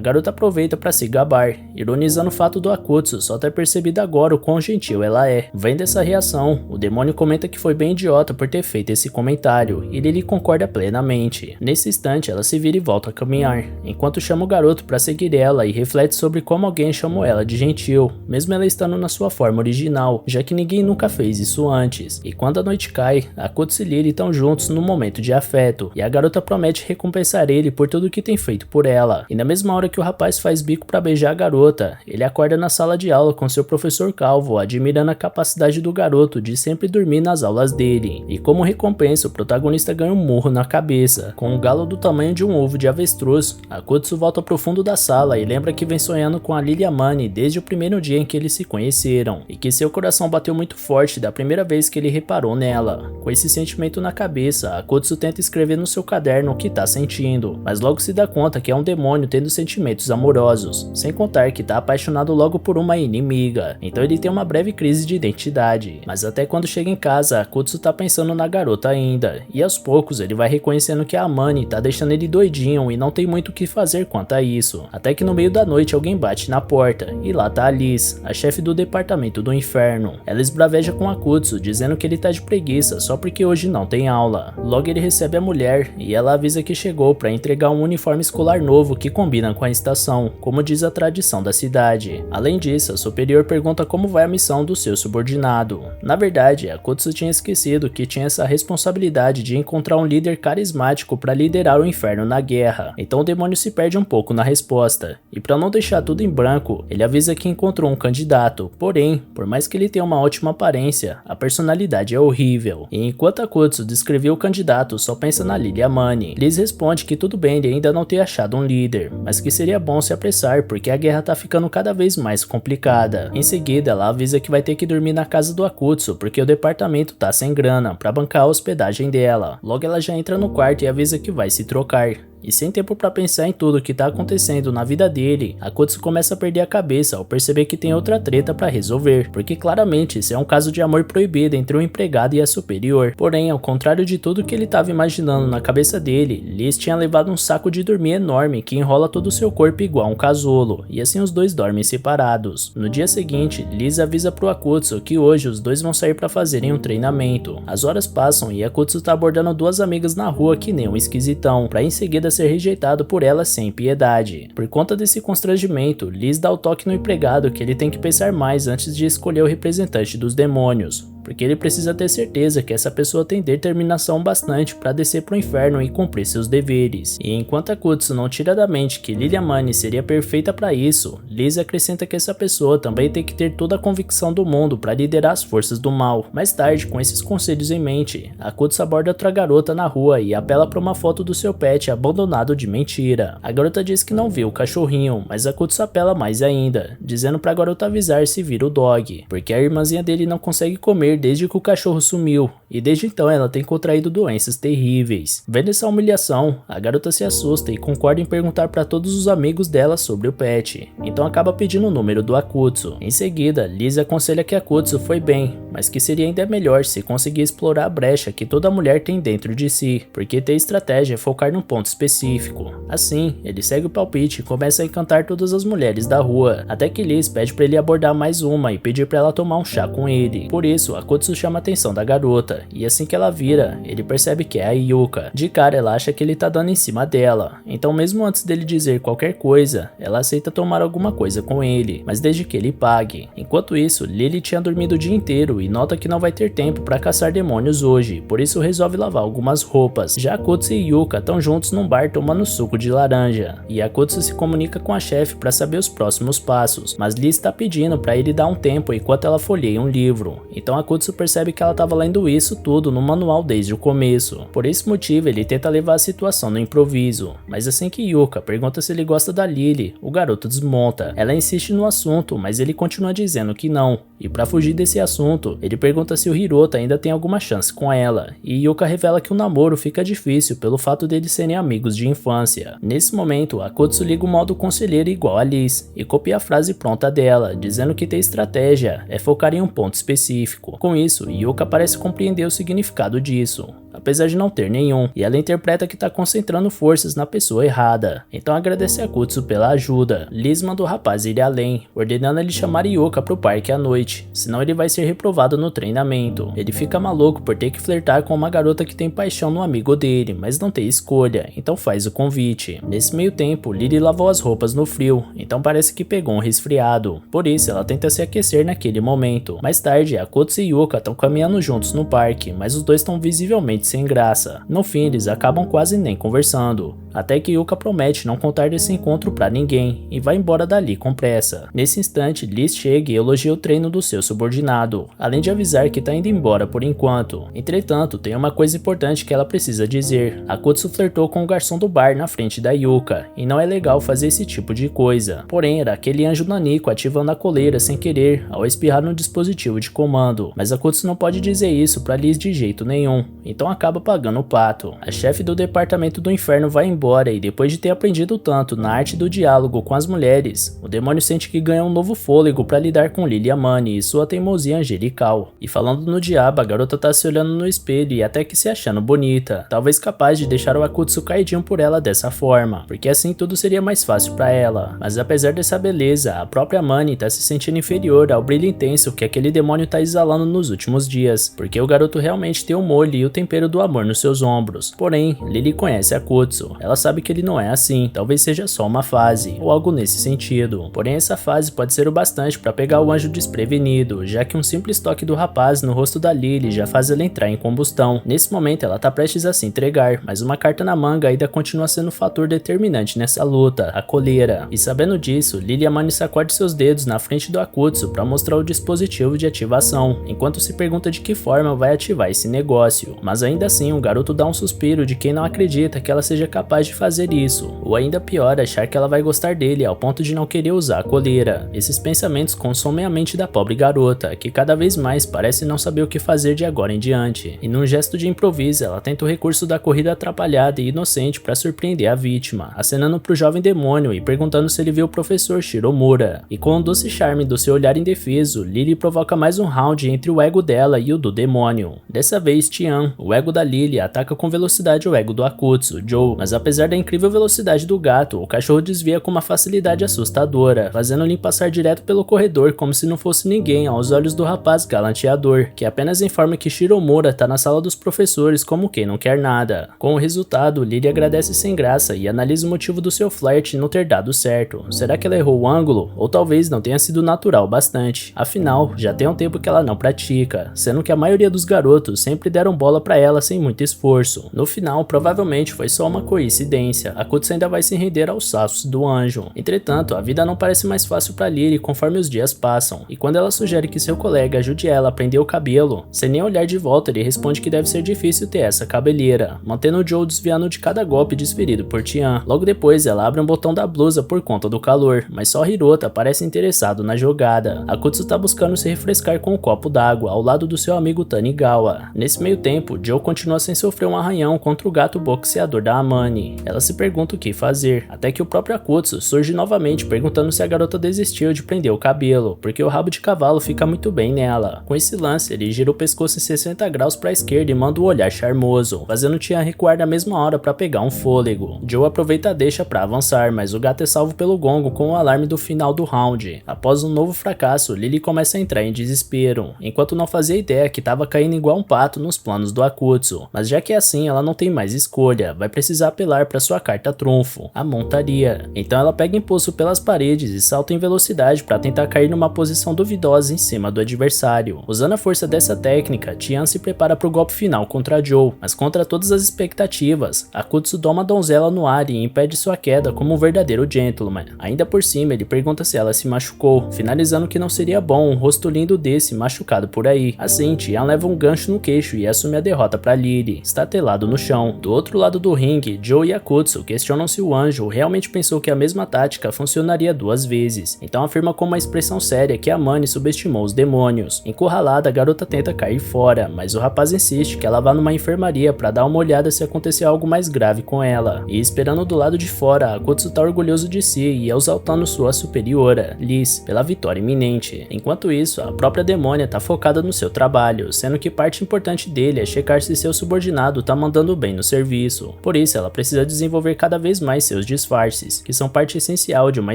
garota aproveita para se gabar, ironizando o fato do Akutsu só ter percebido agora o quão gentil ela é. Vendo essa reação, o demônio comenta que foi bem idiota por ter feito esse comentário, e Lily concorda plenamente. Nesse instante, ela se vira e volta a caminhar, enquanto chama o garoto para seguir ela e reflete sobre como alguém chamou ela de gentil, mesmo ela estando na sua forma original, já que ninguém nunca fez isso antes. E quando a noite cai, Akutsu e Lily estão juntos num momento de afeto, e a garota promete recompensar ele por tudo que tem feito por ela. E na mesma hora que o rapaz faz bico para beijar a garota, ele acorda na sala de aula com seu professor calvo, admirando a capacidade do garoto de sempre dormir nas aulas dele. E como recompensa, o protagonista ganha um murro na cabeça. Com um galo do tamanho de um ovo de avestruz, Akutsu volta pro fundo da sala e lembra que vem sonhando com a Lily Amani desde o primeiro dia em que eles se conheceram, e que seu coração bateu muito forte da primeira vez que ele reparou nela. Com esse sentimento na cabeça, Akutsu tenta escrever no seu caderno o que tá sentindo, mas logo se dá conta que é um demônio tendo sentimentos amorosos, sem contar que tá apaixonado logo por uma inimiga, então ele tem uma breve crise de identidade. Mas até quando chega em casa, Akutsu tá pensando na garota ainda, e aos poucos ele vai reconhecendo que a Amani tá deixando ele doidinho e não tem muito o que fazer quanto a isso. Até que no meio da noite alguém bate na porta, e lá tá a Liz, a chefe do departamento do inferno. Ela esbraveja com Akutsu, dizendo que ele tá de preguiça só porque hoje não tem aula. Logo ele recebe a mulher, e ela avisa que chegou para entregar um uniforme escolar novo que combina com a estação, como diz a tradição da cidade. Além disso, a superior pergunta como vai a missão do seu subordinado. Na verdade, Akutsu tinha esquecido que tinha essa responsabilidade de encontrar um líder carismático para liderar o inferno na guerra, então o demônio se perde um pouco na resposta, e para não deixar tudo em branco, ele avisa que encontrou um candidato, porém, por mais que ele tenha uma ótima aparência, a personalidade é horrível. E enquanto Akutsu descreveu o candidato, só pensa na Lily Amani. Liz responde que tudo bem ele ainda não ter achado um líder, mas que seria bom se apressar porque a guerra tá ficando cada vez mais complicada. Em seguida, ela avisa que vai ter que dormir na casa do Akutsu porque o departamento tá sem grana para bancar a hospedagem dela. Logo ela já entra no quarto e avisa que vai se trocar. E sem tempo para pensar em tudo que tá acontecendo na vida dele, Akutsu começa a perder a cabeça ao perceber que tem outra treta para resolver, porque claramente isso é um caso de amor proibido entre o empregado e a superior. Porém, ao contrário de tudo que ele estava imaginando na cabeça dele, Liz tinha levado um saco de dormir enorme que enrola todo o seu corpo igual um casulo, e assim os dois dormem separados. No dia seguinte, Liz avisa pro Akutsu que hoje os dois vão sair para fazerem um treinamento. As horas passam e Akutsu tá abordando duas amigas na rua que nem um esquisitão, para em seguida ser rejeitado por ela sem piedade. Por conta desse constrangimento, Liz dá o toque no empregado que ele tem que pensar mais antes de escolher o representante dos demônios, porque ele precisa ter certeza que essa pessoa tem determinação bastante para descer pro inferno e cumprir seus deveres. E enquanto Akutsu não tira da mente que Lily Amani seria perfeita para isso, Liz acrescenta que essa pessoa também tem que ter toda a convicção do mundo para liderar as forças do mal. Mais tarde, com esses conselhos em mente, Akutsu aborda outra garota na rua e apela para uma foto do seu pet abandonado de mentira. A garota diz que não viu o cachorrinho, mas Akutsu apela mais ainda, dizendo para a garota avisar se vira o dog, porque a irmãzinha dele não consegue comer comer desde que o cachorro sumiu, e desde então ela tem contraído doenças terríveis. Vendo essa humilhação, a garota se assusta e concorda em perguntar para todos os amigos dela sobre o pet, então acaba pedindo o número do Akutsu. Em seguida, Liz aconselha que Akutsu foi bem, mas que seria ainda melhor se conseguir explorar a brecha que toda mulher tem dentro de si, porque ter estratégia é focar num ponto específico. Assim, ele segue o palpite e começa a encantar todas as mulheres da rua, até que Liz pede para ele abordar mais uma e pedir para ela tomar um chá com ele. Por isso, Akutsu chama a atenção da garota, e assim que ela vira, ele percebe que é a Yuka. De cara, ela acha que ele tá dando em cima dela, então mesmo antes dele dizer qualquer coisa, ela aceita tomar alguma coisa com ele, mas desde que ele pague. Enquanto isso, Lily tinha dormido o dia inteiro e nota que não vai ter tempo para caçar demônios hoje, por isso resolve lavar algumas roupas. Já Akutsu e Yuka estão juntos num bar tomando suco de laranja, e Akutsu se comunica com a chefe para saber os próximos passos, mas Liz está pedindo para ele dar um tempo enquanto ela folheia um livro, então Akutsu percebe que ela estava lendo isso tudo no manual desde o começo. Por esse motivo, ele tenta levar a situação no improviso, mas assim que Yuka pergunta se ele gosta da Lily, o garoto desmonta. Ela insiste no assunto, mas ele continua dizendo que não, e para fugir desse assunto, ele pergunta se o Hirota ainda tem alguma chance com ela, e Yuka revela que o namoro fica difícil pelo fato deles serem amigos de infância. Nesse momento, Akutsu liga o modo conselheiro igual a Liz, e copia a frase pronta dela, dizendo que ter estratégia é focar em um ponto específico. Com isso, Yuka parece compreender o significado disso, apesar de não ter nenhum, e ela interpreta que está concentrando forças na pessoa errada, então agradece a Akutsu pela ajuda. Liz manda o rapaz ir além, ordenando ele chamar Yuka pro parque à noite, senão ele vai ser reprovado no treinamento. Ele fica maluco por ter que flertar com uma garota que tem paixão no amigo dele, mas não tem escolha, então faz o convite. Nesse meio tempo, Lily lavou as roupas no frio, então parece que pegou um resfriado, por isso ela tenta se aquecer naquele momento. Mais tarde, Akutsu e Yuka estão caminhando juntos no parque, mas os dois estão visivelmente sem graça. No fim, eles acabam quase nem conversando, até que Yuka promete não contar desse encontro pra ninguém e vai embora dali com pressa. Nesse instante, Liz chega e elogia o treino do seu subordinado, além de avisar que tá indo embora por enquanto. Entretanto, tem uma coisa importante que ela precisa dizer. Akutsu flertou com o garçom do bar na frente da Yuka, e não é legal fazer esse tipo de coisa. Porém, era aquele anjo nanico ativando a coleira sem querer ao espirrar no dispositivo de comando, mas Akutsu não pode dizer isso pra Liz de jeito nenhum, então acaba pagando o pato. A chefe do departamento do inferno vai embora e depois de ter aprendido tanto na arte do diálogo com as mulheres, o demônio sente que ganha um novo fôlego para lidar com Lily Amani e sua teimosia angelical. E falando no diabo, a garota tá se olhando no espelho e até que se achando bonita, talvez capaz de deixar o Akutsu caidinho por ela dessa forma, porque assim tudo seria mais fácil para ela. Mas apesar dessa beleza, a própria Amani tá se sentindo inferior ao brilho intenso que aquele demônio tá exalando nos últimos dias, porque o garoto realmente tem o molho e o tempero do amor nos seus ombros. Porém, Lily conhece Akutsu, ela sabe que ele não é assim, talvez seja só uma fase, ou algo nesse sentido. Porém, essa fase pode ser o bastante para pegar o anjo desprevenido, já que um simples toque do rapaz no rosto da Lily já faz ela entrar em combustão. Nesse momento, ela tá prestes a se entregar, mas uma carta na manga ainda continua sendo um fator determinante nessa luta, a coleira. E sabendo disso, Lily Amani sacode seus dedos na frente do Akutsu para mostrar o dispositivo de ativação, enquanto se pergunta de que forma vai ativar esse negócio. Mas ainda assim, o garoto dá um suspiro de quem não acredita que ela seja capaz de fazer isso, ou ainda pior, achar que ela vai gostar dele ao ponto de não querer usar a coleira. Esses pensamentos consomem a mente da pobre garota, que cada vez mais parece não saber o que fazer de agora em diante, e num gesto de improviso ela tenta o recurso da corrida atrapalhada e inocente para surpreender a vítima, acenando pro jovem demônio e perguntando se ele viu o professor Shiromura. E com o doce charme do seu olhar indefeso, Lily provoca mais um round entre o ego dela e o do demônio. Dessa vez, Tian, o ego da Lily, ataca com velocidade o ego do Akutsu, Joe, mas apesar da incrível velocidade do gato, o cachorro desvia com uma facilidade assustadora, fazendo-lhe passar direto pelo corredor como se não fosse ninguém aos olhos do rapaz galanteador, que apenas informa que Shiromura tá na sala dos professores como quem não quer nada. Com o resultado, Lily agradece sem graça e analisa o motivo do seu flerte não ter dado certo. Será que ela errou o ângulo? Ou talvez não tenha sido natural bastante. Afinal, já tem um tempo que ela não pratica, sendo que a maioria dos garotos sempre deram bola pra ela ela sem muito esforço. No final, provavelmente foi só uma coincidência. Akutsu ainda vai se render aos safos do anjo. Entretanto, a vida não parece mais fácil para Lily conforme os dias passam, e quando ela sugere que seu colega ajude ela a prender o cabelo, sem nem olhar de volta, ele responde que deve ser difícil ter essa cabeleira, mantendo Joe desviando de cada golpe desferido por Tian. Logo depois, ela abre um botão da blusa por conta do calor, mas só Hirota parece interessado na jogada. Akutsu tá buscando se refrescar com um copo d'água ao lado do seu amigo Tanigawa. Nesse meio tempo, Joe continua sem sofrer um arranhão contra o gato boxeador da Amane. Ela se pergunta o que fazer, até que o próprio Akutsu surge novamente perguntando se a garota desistiu de prender o cabelo, porque o rabo de cavalo fica muito bem nela. Com esse lance, ele gira o pescoço em 60 graus para a esquerda e manda um olhar charmoso, fazendo Tian recuar na mesma hora para pegar um fôlego. Joe aproveita a deixa para avançar, mas o gato é salvo pelo gongo com o alarme do final do round. Após um novo fracasso, Lily começa a entrar em desespero, enquanto não fazia ideia que estava caindo igual um pato nos planos do Akutsu. Mas já que é assim, ela não tem mais escolha, vai precisar apelar para sua carta trunfo, a montaria. Então ela pega impulso pelas paredes e salta em velocidade para tentar cair numa posição duvidosa em cima do adversário. Usando a força dessa técnica, Tian se prepara para o golpe final contra Joe, mas contra todas as expectativas, Akutsu doma a donzela no ar e impede sua queda como um verdadeiro gentleman. Ainda por cima, ele pergunta se ela se machucou, finalizando que não seria bom um rosto lindo desse machucado por aí. Assim, Tian leva um gancho no queixo e assume a derrota para Lily, estatelado no chão. Do outro lado do ringue, Joe e Akutsu questionam se o anjo realmente pensou que a mesma tática funcionaria duas vezes, então afirma com uma expressão séria que a Amane subestimou os demônios. Encurralada, a garota tenta cair fora, mas o rapaz insiste que ela vá numa enfermaria para dar uma olhada se acontecer algo mais grave com ela. E esperando do lado de fora, Akutsu tá orgulhoso de si e exaltando sua superiora, Liz, pela vitória iminente. Enquanto isso, a própria demônia tá focada no seu trabalho, sendo que parte importante dele é checar se seu subordinado tá mandando bem no serviço. Por isso, ela precisa desenvolver cada vez mais seus disfarces, que são parte essencial de uma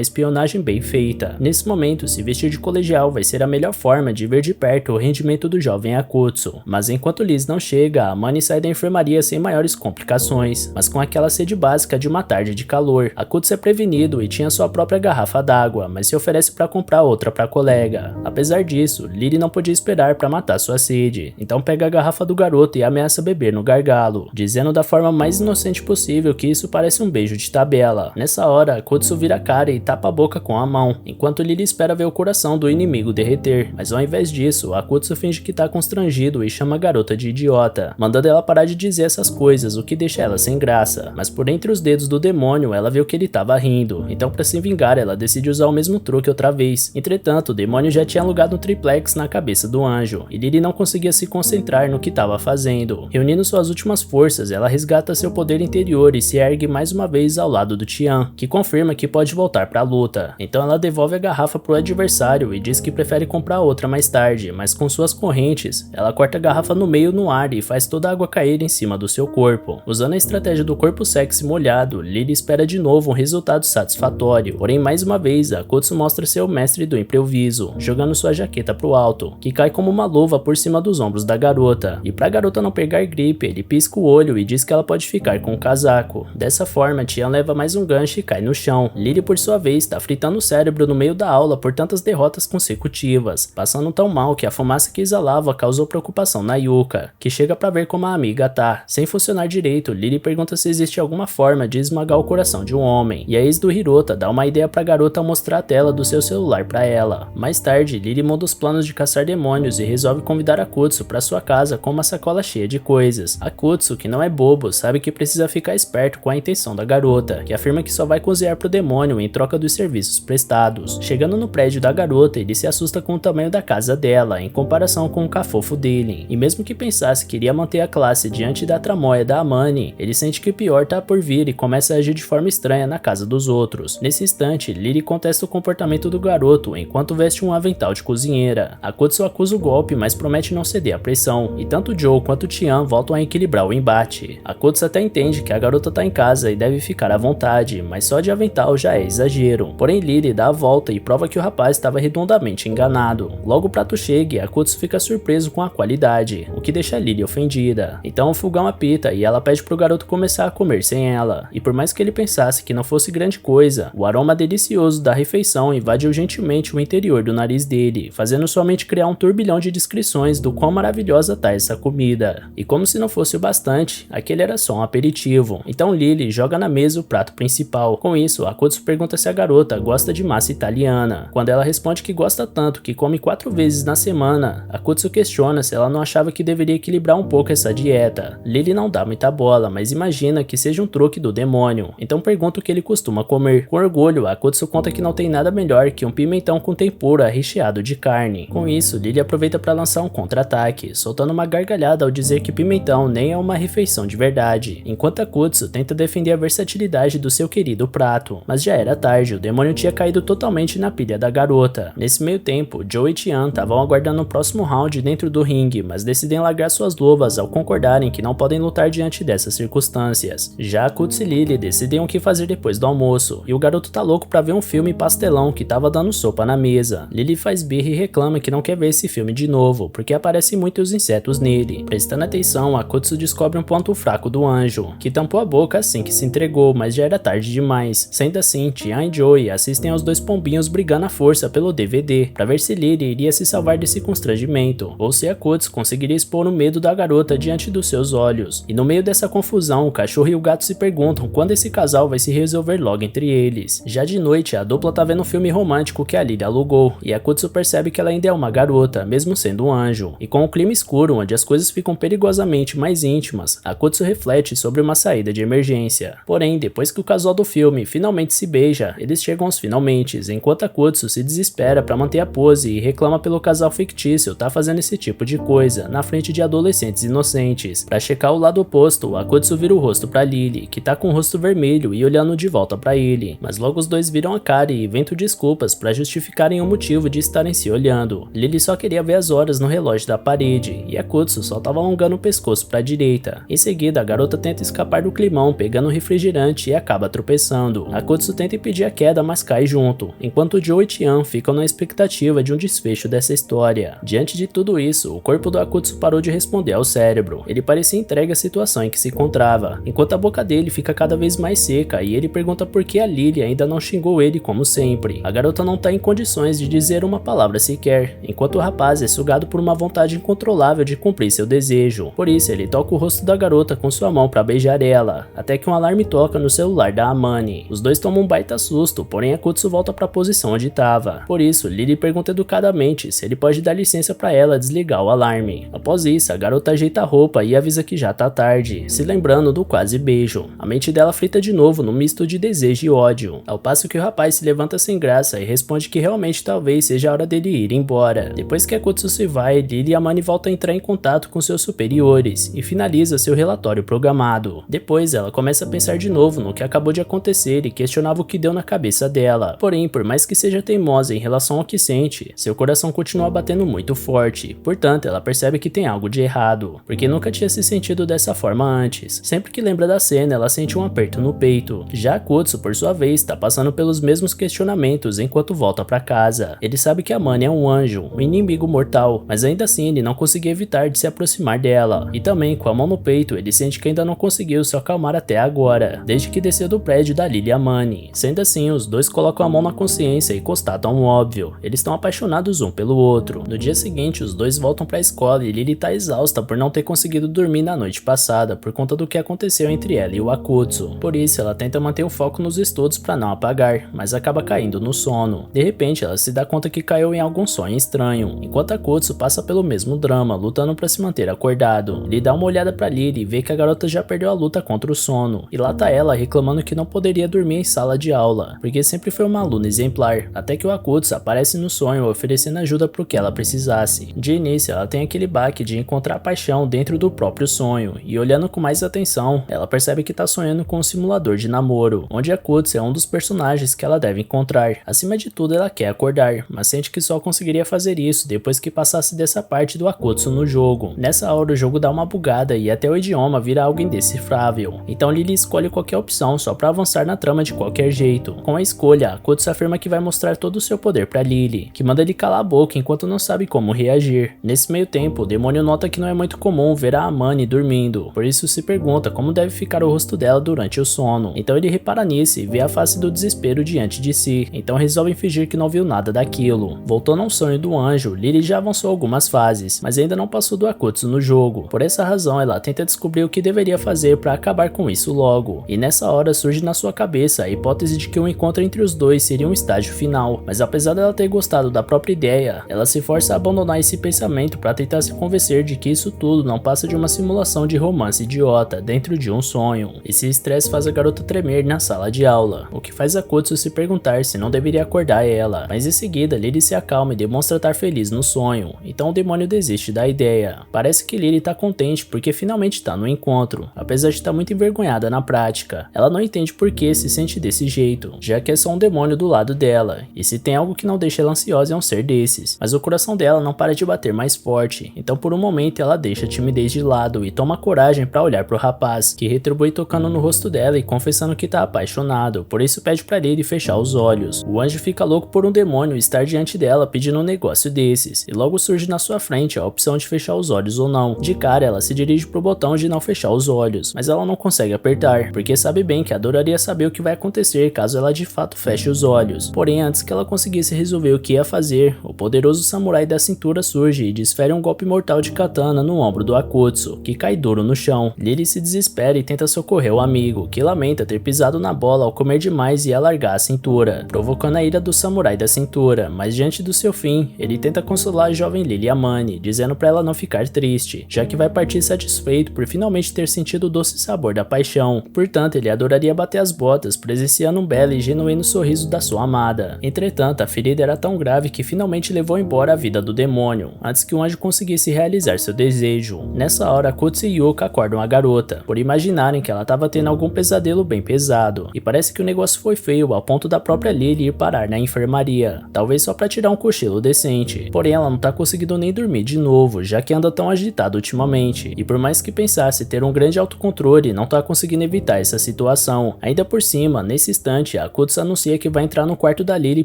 espionagem bem feita. Nesse momento, se vestir de colegial vai ser a melhor forma de ver de perto o rendimento do jovem Akutsu. Mas enquanto Liz não chega, a Amane sai da enfermaria sem maiores complicações, mas com aquela sede básica de uma tarde de calor. Akutsu é prevenido e tinha sua própria garrafa d'água, mas se oferece para comprar outra para a colega. Apesar disso, Lily não podia esperar para matar sua sede, então pega a garrafa do garoto e ameaça beber no gargalo, dizendo da forma mais inocente possível que isso parece um beijo de tabela. Nessa hora, Akutsu vira a cara e tapa a boca com a mão, enquanto Lily espera ver o coração do inimigo derreter, mas ao invés disso, Akutsu finge que tá constrangido e chama a garota de idiota, mandando ela parar de dizer essas coisas, o que deixa ela sem graça. Mas por entre os dedos do demônio, ela viu que ele tava rindo, então para se vingar, ela decide usar o mesmo truque outra vez. Entretanto, o demônio já tinha alugado um triplex na cabeça do anjo, e Lily não conseguia se concentrar no que tava fazendo. Reunindo suas últimas forças, ela resgata seu poder interior e se ergue mais uma vez ao lado do Tian, que confirma que pode voltar pra luta. Então ela devolve a garrafa pro adversário e diz que prefere comprar outra mais tarde, mas com suas correntes, ela corta a garrafa no meio no ar e faz toda a água cair em cima do seu corpo. Usando a estratégia do corpo sexy molhado, Lily espera de novo um resultado satisfatório, porém mais uma vez, Akutsu mostra ser o mestre do improviso, jogando sua jaqueta pro alto, que cai como uma luva por cima dos ombros da garota, e pra garota não pegar gripe, ele pisca o olho e diz que ela pode ficar com o casaco. Dessa forma, Tian leva mais um gancho e cai no chão. Lily, por sua vez, tá fritando o cérebro no meio da aula por tantas derrotas consecutivas, passando tão mal que a fumaça que exalava causou preocupação na Yuka, que chega pra ver como a amiga tá. Sem funcionar direito, Lily pergunta se existe alguma forma de esmagar o coração de um homem, e a ex do Hirota dá uma ideia pra garota ao mostrar a tela do seu celular pra ela. Mais tarde, Lily muda os planos de caçar demônios e resolve convidar Akutsu pra sua casa com uma sacola cheia de coisas. Akutsu, que não é bobo, sabe que precisa ficar esperto com a intenção da garota, que afirma que só vai cozinhar pro demônio em troca dos serviços prestados. Chegando no prédio da garota, ele se assusta com o tamanho da casa dela, em comparação com o cafofo dele, e mesmo que pensasse que iria manter a classe diante da tramóia da Amane, ele sente que o pior tá por vir e começa a agir de forma estranha na casa dos outros. Nesse instante, Lily contesta o comportamento do garoto enquanto veste um avental de cozinheira. Akutsu acusa o golpe, mas promete não ceder à pressão, e tanto Joe quanto Tian voltam a equilibrar o embate. Akutsu até entende que a garota tá em casa e deve ficar à vontade, mas só de avental já é exagero. Porém, Lily dá a volta e prova que o rapaz estava redondamente enganado. Logo o prato chega e Akutsu fica surpreso com a qualidade, o que deixa Lily ofendida. Então o fogão apita e ela pede pro garoto começar a comer sem ela. E por mais que ele pensasse que não fosse grande coisa, o aroma delicioso da refeição invadiu gentilmente o interior do nariz dele, fazendo sua mente criar um turbilhão de descrições do quão maravilhosa tá essa comida. E como se não fosse o bastante, aquele era só um aperitivo. Então Lily joga na mesa o prato principal. Com isso, Akutsu pergunta se a garota gosta de massa italiana. Quando ela responde que gosta tanto que come 4 vezes na semana, Akutsu questiona se ela não achava que deveria equilibrar um pouco essa dieta. Lily não dá muita bola, mas imagina que seja um truque do demônio. Então pergunta o que ele costuma comer. Com orgulho, Akutsu conta que não tem nada melhor que um pimentão com tempura recheado de carne. Com isso, Lily aproveita para lançar um contra-ataque, soltando uma gargalhada ao dizer que pimentão nem é uma refeição de verdade, enquanto Akutsu tenta defender a versatilidade do seu querido prato. Mas já era tarde, o demônio tinha caído totalmente na pilha da garota. Nesse meio tempo, Joe e Tian estavam aguardando o próximo round dentro do ringue, mas decidem largar suas luvas ao concordarem que não podem lutar diante dessas circunstâncias. Já Akutsu e Lily decidem o que fazer depois do almoço, e o garoto tá louco pra ver um filme pastelão que tava dando sopa na mesa. Lily faz birra e reclama que não quer ver esse filme de novo, porque aparecem muitos insetos nele. Prestando atenção, Akutsu descobre um ponto fraco do anjo, que tampou a boca assim que se entregou, mas já era tarde demais. Sendo assim, Tian e Joey assistem aos dois pombinhos brigando à força pelo DVD, pra ver se Lily iria se salvar desse constrangimento, ou se Akutsu conseguiria expor o medo da garota diante dos seus olhos. E no meio dessa confusão, o cachorro e o gato se perguntam quando esse casal vai se resolver logo entre eles. Já de noite, a dupla tá vendo um filme romântico que a Lily alugou, e Akutsu percebe que ela ainda é uma garota, mesmo sendo um anjo. E com o clima escuro, onde as coisas ficam perigosamente mais íntimas, Akutsu reflete sobre uma saída de emergência. Porém, depois que o casal do filme finalmente se beija, eles chegam aos finalmente, enquanto Akutsu se desespera para manter a pose e reclama pelo casal fictício tá fazendo esse tipo de coisa, na frente de adolescentes inocentes. Para checar o lado oposto, Akutsu vira o rosto para Lily, que tá com o rosto vermelho e olhando de volta para ele. Mas logo os dois viram a cara e inventam desculpas para justificarem o motivo de estarem se olhando. Lily só queria ver as horas no relógio da parede, e Akutsu só tava alongando o pescoço para a direita. Em seguida, a garota tenta escapar do climão pegando um refrigerante e acaba tropeçando. Akutsu tenta impedir a queda, mas cai junto, enquanto Joe e Tian ficam na expectativa de um desfecho dessa história. Diante de tudo isso, o corpo do Akutsu parou de responder ao cérebro. Ele parecia entregue à situação em que se encontrava, enquanto a boca dele fica cada vez mais seca e ele pergunta por que a Lily ainda não xingou ele como sempre. A garota não tá em condições de dizer uma palavra sequer, enquanto o rapaz é sugado por uma vontade incontrolável de cumprir seu desejo. Por isso, ele toca o rosto da garota com sua mão para beijar ela, até que um alarme toca no celular da Amani. Os dois tomam um baita susto, porém Akutsu volta para a posição onde estava. Por isso, Lily pergunta educadamente se ele pode dar licença para ela desligar o alarme. Após isso, a garota ajeita a roupa e avisa que já tá tarde, se lembrando do quase beijo. A mente dela frita de novo num misto de desejo e ódio, ao passo que o rapaz se levanta sem graça e responde que realmente talvez seja a hora dele ir embora. Depois que Akutsu se vai, Lily e Amani voltam a entrar em contato com seus superiores e finaliza seu relatório programado. Depois, ela começa a pensar de novo no que acabou de acontecer e questionava o que deu na cabeça dela. Porém, por mais que seja teimosa em relação ao que sente, seu coração continua batendo muito forte. Portanto, ela percebe que tem algo de errado, porque nunca tinha se sentido dessa forma antes. Sempre que lembra da cena, ela sente um aperto no peito. Já Akutsu, por sua vez, está passando pelos mesmos questionamentos enquanto volta para casa. Ele sabe que Amani é um anjo, um inimigo mortal, mas ainda assim ele não conseguia evitar de se aproximar dela. E também, com a mão no peito, ele sente que ainda não conseguiu se acalmar até agora, desde que desceu do prédio da Lily e Amani. Sendo assim, os dois colocam a mão na consciência e constatam o óbvio: eles estão apaixonados um pelo outro. No dia seguinte, os dois voltam para a escola e Lily tá exausta por não ter conseguido dormir na noite passada por conta do que aconteceu entre ela e o Akutsu. Por isso, ela tenta manter o foco nos estudos para não apagar, mas acaba caindo no sono. De repente, ela se dá conta que caiu em algum sonho estranho, enquanto Akutsu passa pelo mesmo drama, lutando para se manter acordado. Ele dá uma olhada para Lily e vê que a garota já perdeu a luta contra o sono, e lá tá ela reclamando que não poderia dormir em sala de aula, porque sempre foi uma aluna exemplar, até que o Akutsu aparece no sonho oferecendo ajuda pro que ela precisasse. De início, ela tem aquele baque de encontrar paixão dentro do próprio sonho, e olhando com mais atenção, ela percebe que tá sonhando com um simulador de namoro, onde Akutsu é um dos personagens que ela deve encontrar. Acima de tudo, ela quer acordar, mas sente que só conseguiria fazer isso depois que passasse dessa parte do Akutsu no jogo. Nessa hora, o jogo dá uma bugada e até o idioma vira algo indecifrável. Então Lily escolhe qualquer opção só pra avançar na trama de qualquer jeito. Com a escolha, Akutsu afirma que vai mostrar todo o seu poder pra Lily, que manda ele calar a boca enquanto não sabe como reagir. Nesse meio tempo, o demônio nota que não é muito comum ver a Amani dormindo, por isso se pergunta como deve ficar o rosto dela durante o sono. Então ele repara nisso e vê a face do desespero diante de si, então resolve fingir que não viu nada daquilo. Voltando ao sonho do anjo, Lily já avançou algumas fases, mas ainda não passou do Akutsu no jogo. jogo. Por essa razão, ela tenta descobrir o que deveria fazer para acabar com isso logo. E nessa hora surge na sua cabeça a hipótese de que um encontro entre os dois seria um estágio final. Mas apesar dela ter gostado da própria ideia, ela se força a abandonar esse pensamento para tentar se convencer de que isso tudo não passa de uma simulação de romance idiota dentro de um sonho. Esse estresse faz a garota tremer na sala de aula, o que faz a Kotsu se perguntar se não deveria acordar ela. Mas em seguida, Lily se acalma e demonstra estar feliz no sonho, então o demônio desiste da ideia. Parece que Lily tá contente porque finalmente tá no encontro, apesar de estar muito envergonhada na prática. Ela não entende por que se sente desse jeito, já que é só um demônio do lado dela, e se tem algo que não deixa ela ansiosa é um ser desses. Mas o coração dela não para de bater mais forte, então por um momento ela deixa a timidez de lado e toma coragem para olhar pro rapaz, que retribui tocando no rosto dela e confessando que tá apaixonado, por isso pede pra Lily fechar os olhos. O anjo fica louco por um demônio estar diante dela pedindo um negócio desses, e logo surge na sua frente a opção de fechar os olhos ou não. De cara ela se dirige pro botão de não fechar os olhos, mas ela não consegue apertar, porque sabe bem que adoraria saber o que vai acontecer caso ela de fato feche os olhos. Porém, antes que ela conseguisse resolver o que ia fazer, o poderoso samurai da cintura surge e desfere um golpe mortal de katana no ombro do Akutsu, que cai duro no chão. Lily se desespera e tenta socorrer o amigo, que lamenta ter pisado na bola ao comer demais e alargar a cintura, provocando a ira do samurai da cintura, mas diante do seu fim, ele tenta consolar a jovem Lily Amane, dizendo pra ela não ficar triste, já que vai partir satisfeito por finalmente ter sentido o doce sabor da paixão. Portanto, ele adoraria bater as botas, presenciando um belo e genuíno sorriso da sua amada. Entretanto, a ferida era tão grave que finalmente levou embora a vida do demônio, antes que o anjo conseguisse realizar seu desejo. Nessa hora, Kotsu e Yuka acordam a garota, por imaginarem que ela estava tendo algum pesadelo bem pesado, e parece que o negócio foi feio ao ponto da própria Lily ir parar na enfermaria, talvez só pra tirar um cochilo decente. Porém, ela não tá conseguindo nem dormir de novo, já que anda tão agitada ultimamente, e por mais que pensasse ter um grande autocontrole, não tá conseguindo evitar essa situação. Ainda por cima, nesse instante, a Kotsu anuncia que vai entrar no quarto da Lily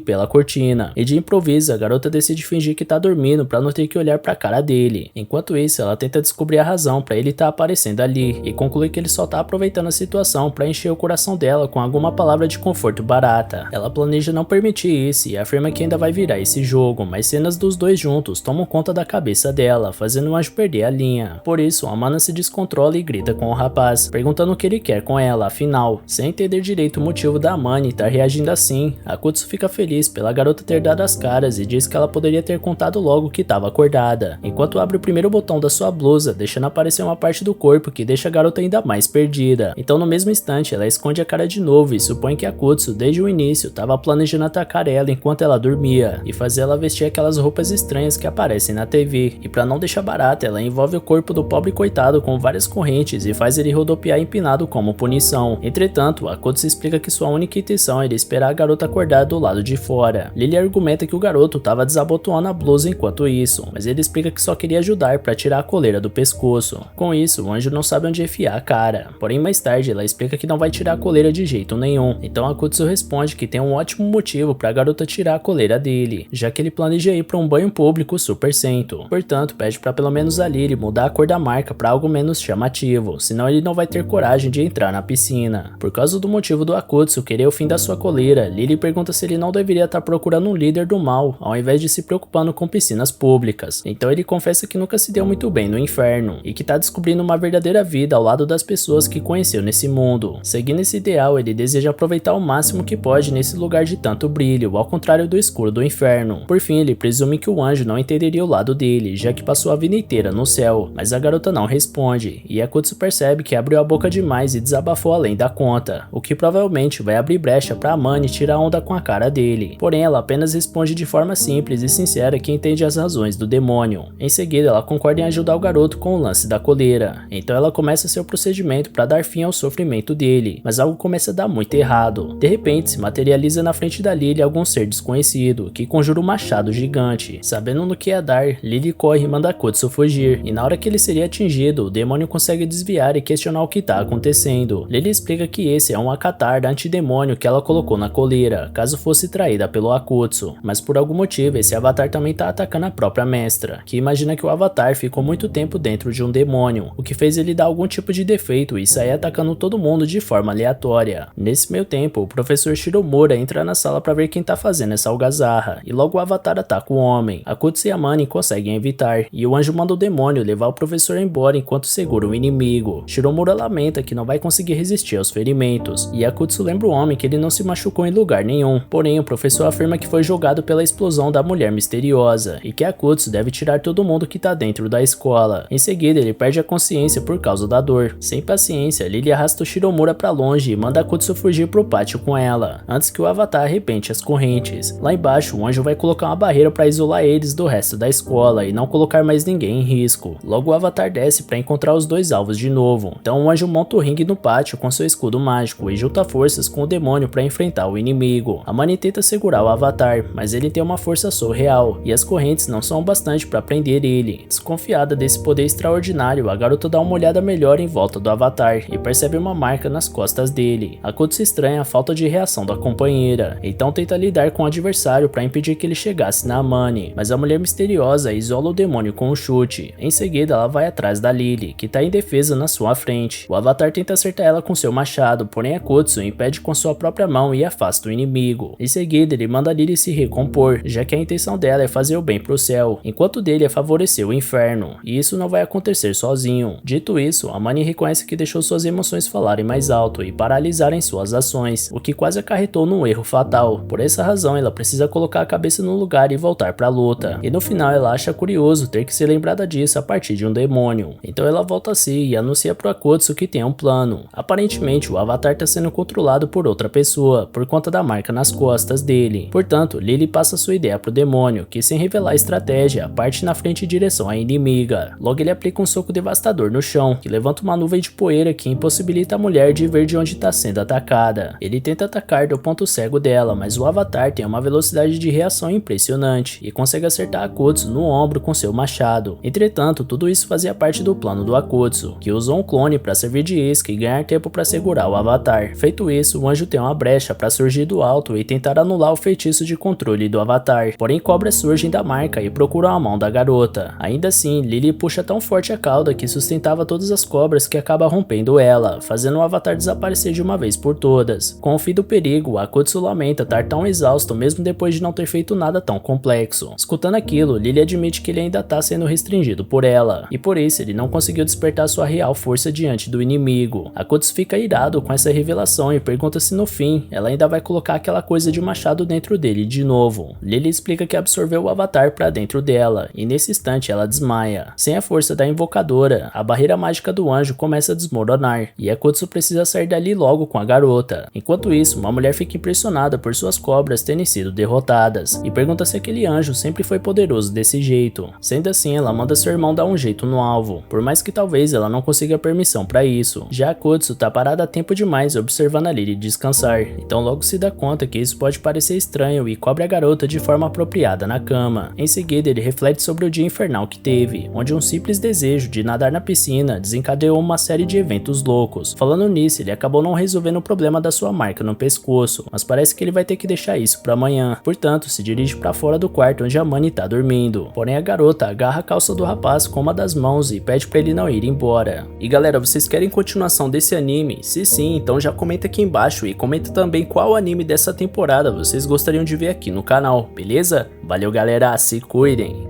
pela cortina, e de improviso a garota decide fingir que tá dormindo pra não ter que olhar pra cara dele. Enquanto isso, ela tenta descobrir a razão pra ele tá aparecendo ali, e conclui que ele só tá aproveitando a situação pra encher o coração dela com alguma palavra de conforto barata. Ela planeja não permitir isso e afirma que ainda vai virar esse jogo, mas cenas dos dois juntos tomam conta da cabeça dela, fazendo o anjo perder a linha. Por isso, Amana se descontrola e grita com o rapaz, perguntando o que ele quer com ela. Afinal, sem entender direito o motivo da Amane estar reagindo assim, a Kotsu fica feliz pela garota ter dado as caras e diz que ela poderia ter contado logo que estava acordada, enquanto abre o primeiro botão da sua blusa, deixando aparecer uma parte do corpo que deixa a garota ainda mais perdida. Então no mesmo instante ela esconde a cara de novo e supõe que a Kotsu desde o início estava planejando atacar ela enquanto ela dormia e fazer ela vestir aquelas roupas estranhas que aparecem na TV, e para não deixar barata ela envolve o corpo do pobre coitado com várias correntes e faz ele rodopiar empinado como punição. Entretanto, a Kotsu explica que sua única intenção era esperar a garota acordar do lado de fora. Lily argumenta que o garoto estava desabotoando a blusa enquanto isso, mas ele explica que só queria ajudar para tirar a coleira do pescoço. Com isso, o anjo não sabe onde enfiar a cara. Porém, mais tarde ela explica que não vai tirar a coleira de jeito nenhum. Então a Kotsu responde que tem um ótimo motivo para a garota tirar a coleira dele, já que ele planeja ir para um banho público super cento. Portanto, pede para pelo menos a Lily mudar a cor da marca para algo menos chamativo, senão ele não vai ter coragem de entrar na piscina. Por causa do motivo do Akutsu querer o fim da sua coleira, Lily pergunta se ele não deveria estar procurando um líder do mal, ao invés de se preocupando com piscinas públicas. Então ele confessa que nunca se deu muito bem no inferno, e que tá descobrindo uma verdadeira vida ao lado das pessoas que conheceu nesse mundo. Seguindo esse ideal, ele deseja aproveitar o máximo que pode nesse lugar de tanto brilho, ao contrário do escuro do inferno. Por fim, ele presume que o anjo não entenderia o lado dele, já que passou a vida inteira no céu, mas a garota não responde, e Akutsu percebe que abriu a boca demais e desabafou além da conta, o que provavelmente vai abrir brecha pra Amane tirar onda com a cara dele. Porém, ela apenas responde de forma simples e sincera que entende as razões do demônio. Em seguida, ela concorda em ajudar o garoto com o lance da coleira, então ela começa seu procedimento para dar fim ao sofrimento dele, mas algo começa a dar muito errado. De repente, se materializa na frente da Lily algum ser desconhecido, que conjura um machado gigante. Sabendo no que ia dar, Lily corre e manda Akutsu fugir, e na hora que ele seria atingido, o demônio consegue desviar e questionar o que tá acontecendo. Lily explica que esse é um avatar da antidemônio que ela colocou na coleira, caso fosse traída pelo Akutsu, mas por algum motivo esse avatar também tá atacando a própria mestra, que imagina que o avatar ficou muito tempo dentro de um demônio, o que fez ele dar algum tipo de defeito e sair atacando todo mundo de forma aleatória. Nesse meio tempo, o professor Shiromura entra na sala para ver quem tá fazendo essa algazarra, e logo o avatar ataca o homem. Akutsu e Amane conseguem evitar, e o anjo manda o demônio e levar o professor embora enquanto segura o inimigo. Shiromura lamenta que não vai conseguir resistir aos ferimentos, e Akutsu lembra o homem que ele não se machucou em lugar nenhum, porém o professor afirma que foi jogado pela explosão da mulher misteriosa, e que Akutsu deve tirar todo mundo que tá dentro da escola. Em seguida ele perde a consciência por causa da dor. Sem paciência, Lily arrasta o Shiromura pra longe e manda Akutsu fugir pro pátio com ela, antes que o Avatar arrebente as correntes. Lá embaixo, o anjo vai colocar uma barreira para isolar eles do resto da escola e não colocar mais ninguém em risco. Logo o Avatar desce para encontrar os dois alvos de novo. Então o anjo monta o ringue no pátio com seu escudo mágico e junta forças com o demônio para enfrentar o inimigo. A Mani tenta segurar o Avatar, mas ele tem uma força surreal e as correntes não são bastante para prender ele. Desconfiada desse poder extraordinário, a garota dá uma olhada melhor em volta do Avatar e percebe uma marca nas costas dele. Akutsu estranha a falta de reação da companheira, então tenta lidar com o adversário para impedir que ele chegasse na Mani, mas a mulher misteriosa isola o demônio com um chute. Em seguida ela vai atrás da Lily, que tá indefesa na sua frente. O Avatar tenta acertar ela com seu machado, porém Akutsu impede com sua própria mão e afasta o inimigo. Em seguida ele manda a Lily se recompor, já que a intenção dela é fazer o bem pro céu, enquanto dele é favorecer o inferno, e isso não vai acontecer sozinho. Dito isso, a Mani reconhece que deixou suas emoções falarem mais alto e paralisarem suas ações, o que quase acarretou num erro fatal. Por essa razão ela precisa colocar a cabeça no lugar e voltar pra luta, e no final ela acha curioso ter que ser lembrada disso a partir de um demônio. Então ela volta a si e anuncia pro Akutsu que tem um plano. Aparentemente o Avatar tá sendo controlado por outra pessoa, por conta da marca nas costas dele. Portanto, Lily passa sua ideia pro demônio, que sem revelar a estratégia, parte na frente em direção à inimiga. Logo ele aplica um soco devastador no chão, que levanta uma nuvem de poeira que impossibilita a mulher de ver de onde tá sendo atacada. Ele tenta atacar do ponto cego dela, mas o Avatar tem uma velocidade de reação impressionante e consegue acertar Akutsu no ombro com seu machado. Entretanto, tudo isso fazia parte do plano do Akutsu, que usou um clone para servir de isca e ganhar tempo para segurar o Avatar. Feito isso, o anjo tem uma brecha para surgir do alto e tentar anular o feitiço de controle do Avatar. Porém, cobras surgem da marca e procuram a mão da garota. Ainda assim, Lily puxa tão forte a cauda que sustentava todas as cobras que acaba rompendo ela, fazendo o Avatar desaparecer de uma vez por todas. Com o fim do perigo, Akutsu lamenta estar tão exausto mesmo depois de não ter feito nada tão complexo. Escutando aquilo, Lily admite que ele ainda está sendo restringido por ela, e por isso ele não conseguiu despertar sua real força diante do inimigo. Akutsu fica irado com essa revelação e pergunta se no fim ela ainda vai colocar aquela coisa de machado dentro dele de novo. Lily explica que absorveu o Avatar para dentro dela, e nesse instante ela desmaia. Sem a força da invocadora, a barreira mágica do anjo começa a desmoronar, e Akutsu precisa sair dali logo com a garota. Enquanto isso, uma mulher fica impressionada por suas cobras terem sido derrotadas, e pergunta se aquele anjo sempre foi poderoso desse jeito. Sendo assim, ela manda seu irmão dar um jeito no alvo, por mais que talvez ela não consiga permissão para isso. Já Akutsu tá parada há tempo demais observando a Lily descansar, então logo se dá conta que isso pode parecer estranho e cobre a garota de forma apropriada na cama. Em seguida, ele reflete sobre o dia infernal que teve, onde um simples desejo de nadar na piscina desencadeou uma série de eventos loucos. Falando nisso, ele acabou não resolvendo o problema da sua marca no pescoço, mas parece que ele vai ter que deixar isso para amanhã. Portanto, se dirige para fora do quarto onde a Mani tá dormindo. Porém, a garota agarra a calça do rapaz com uma das mãos e pede para ele não ir embora. E galera, vocês querem continuação desse anime? Se sim, então já comenta aqui embaixo e comenta também qual anime dessa temporada vocês gostariam de ver aqui no canal, beleza? Valeu galera, se cuidem!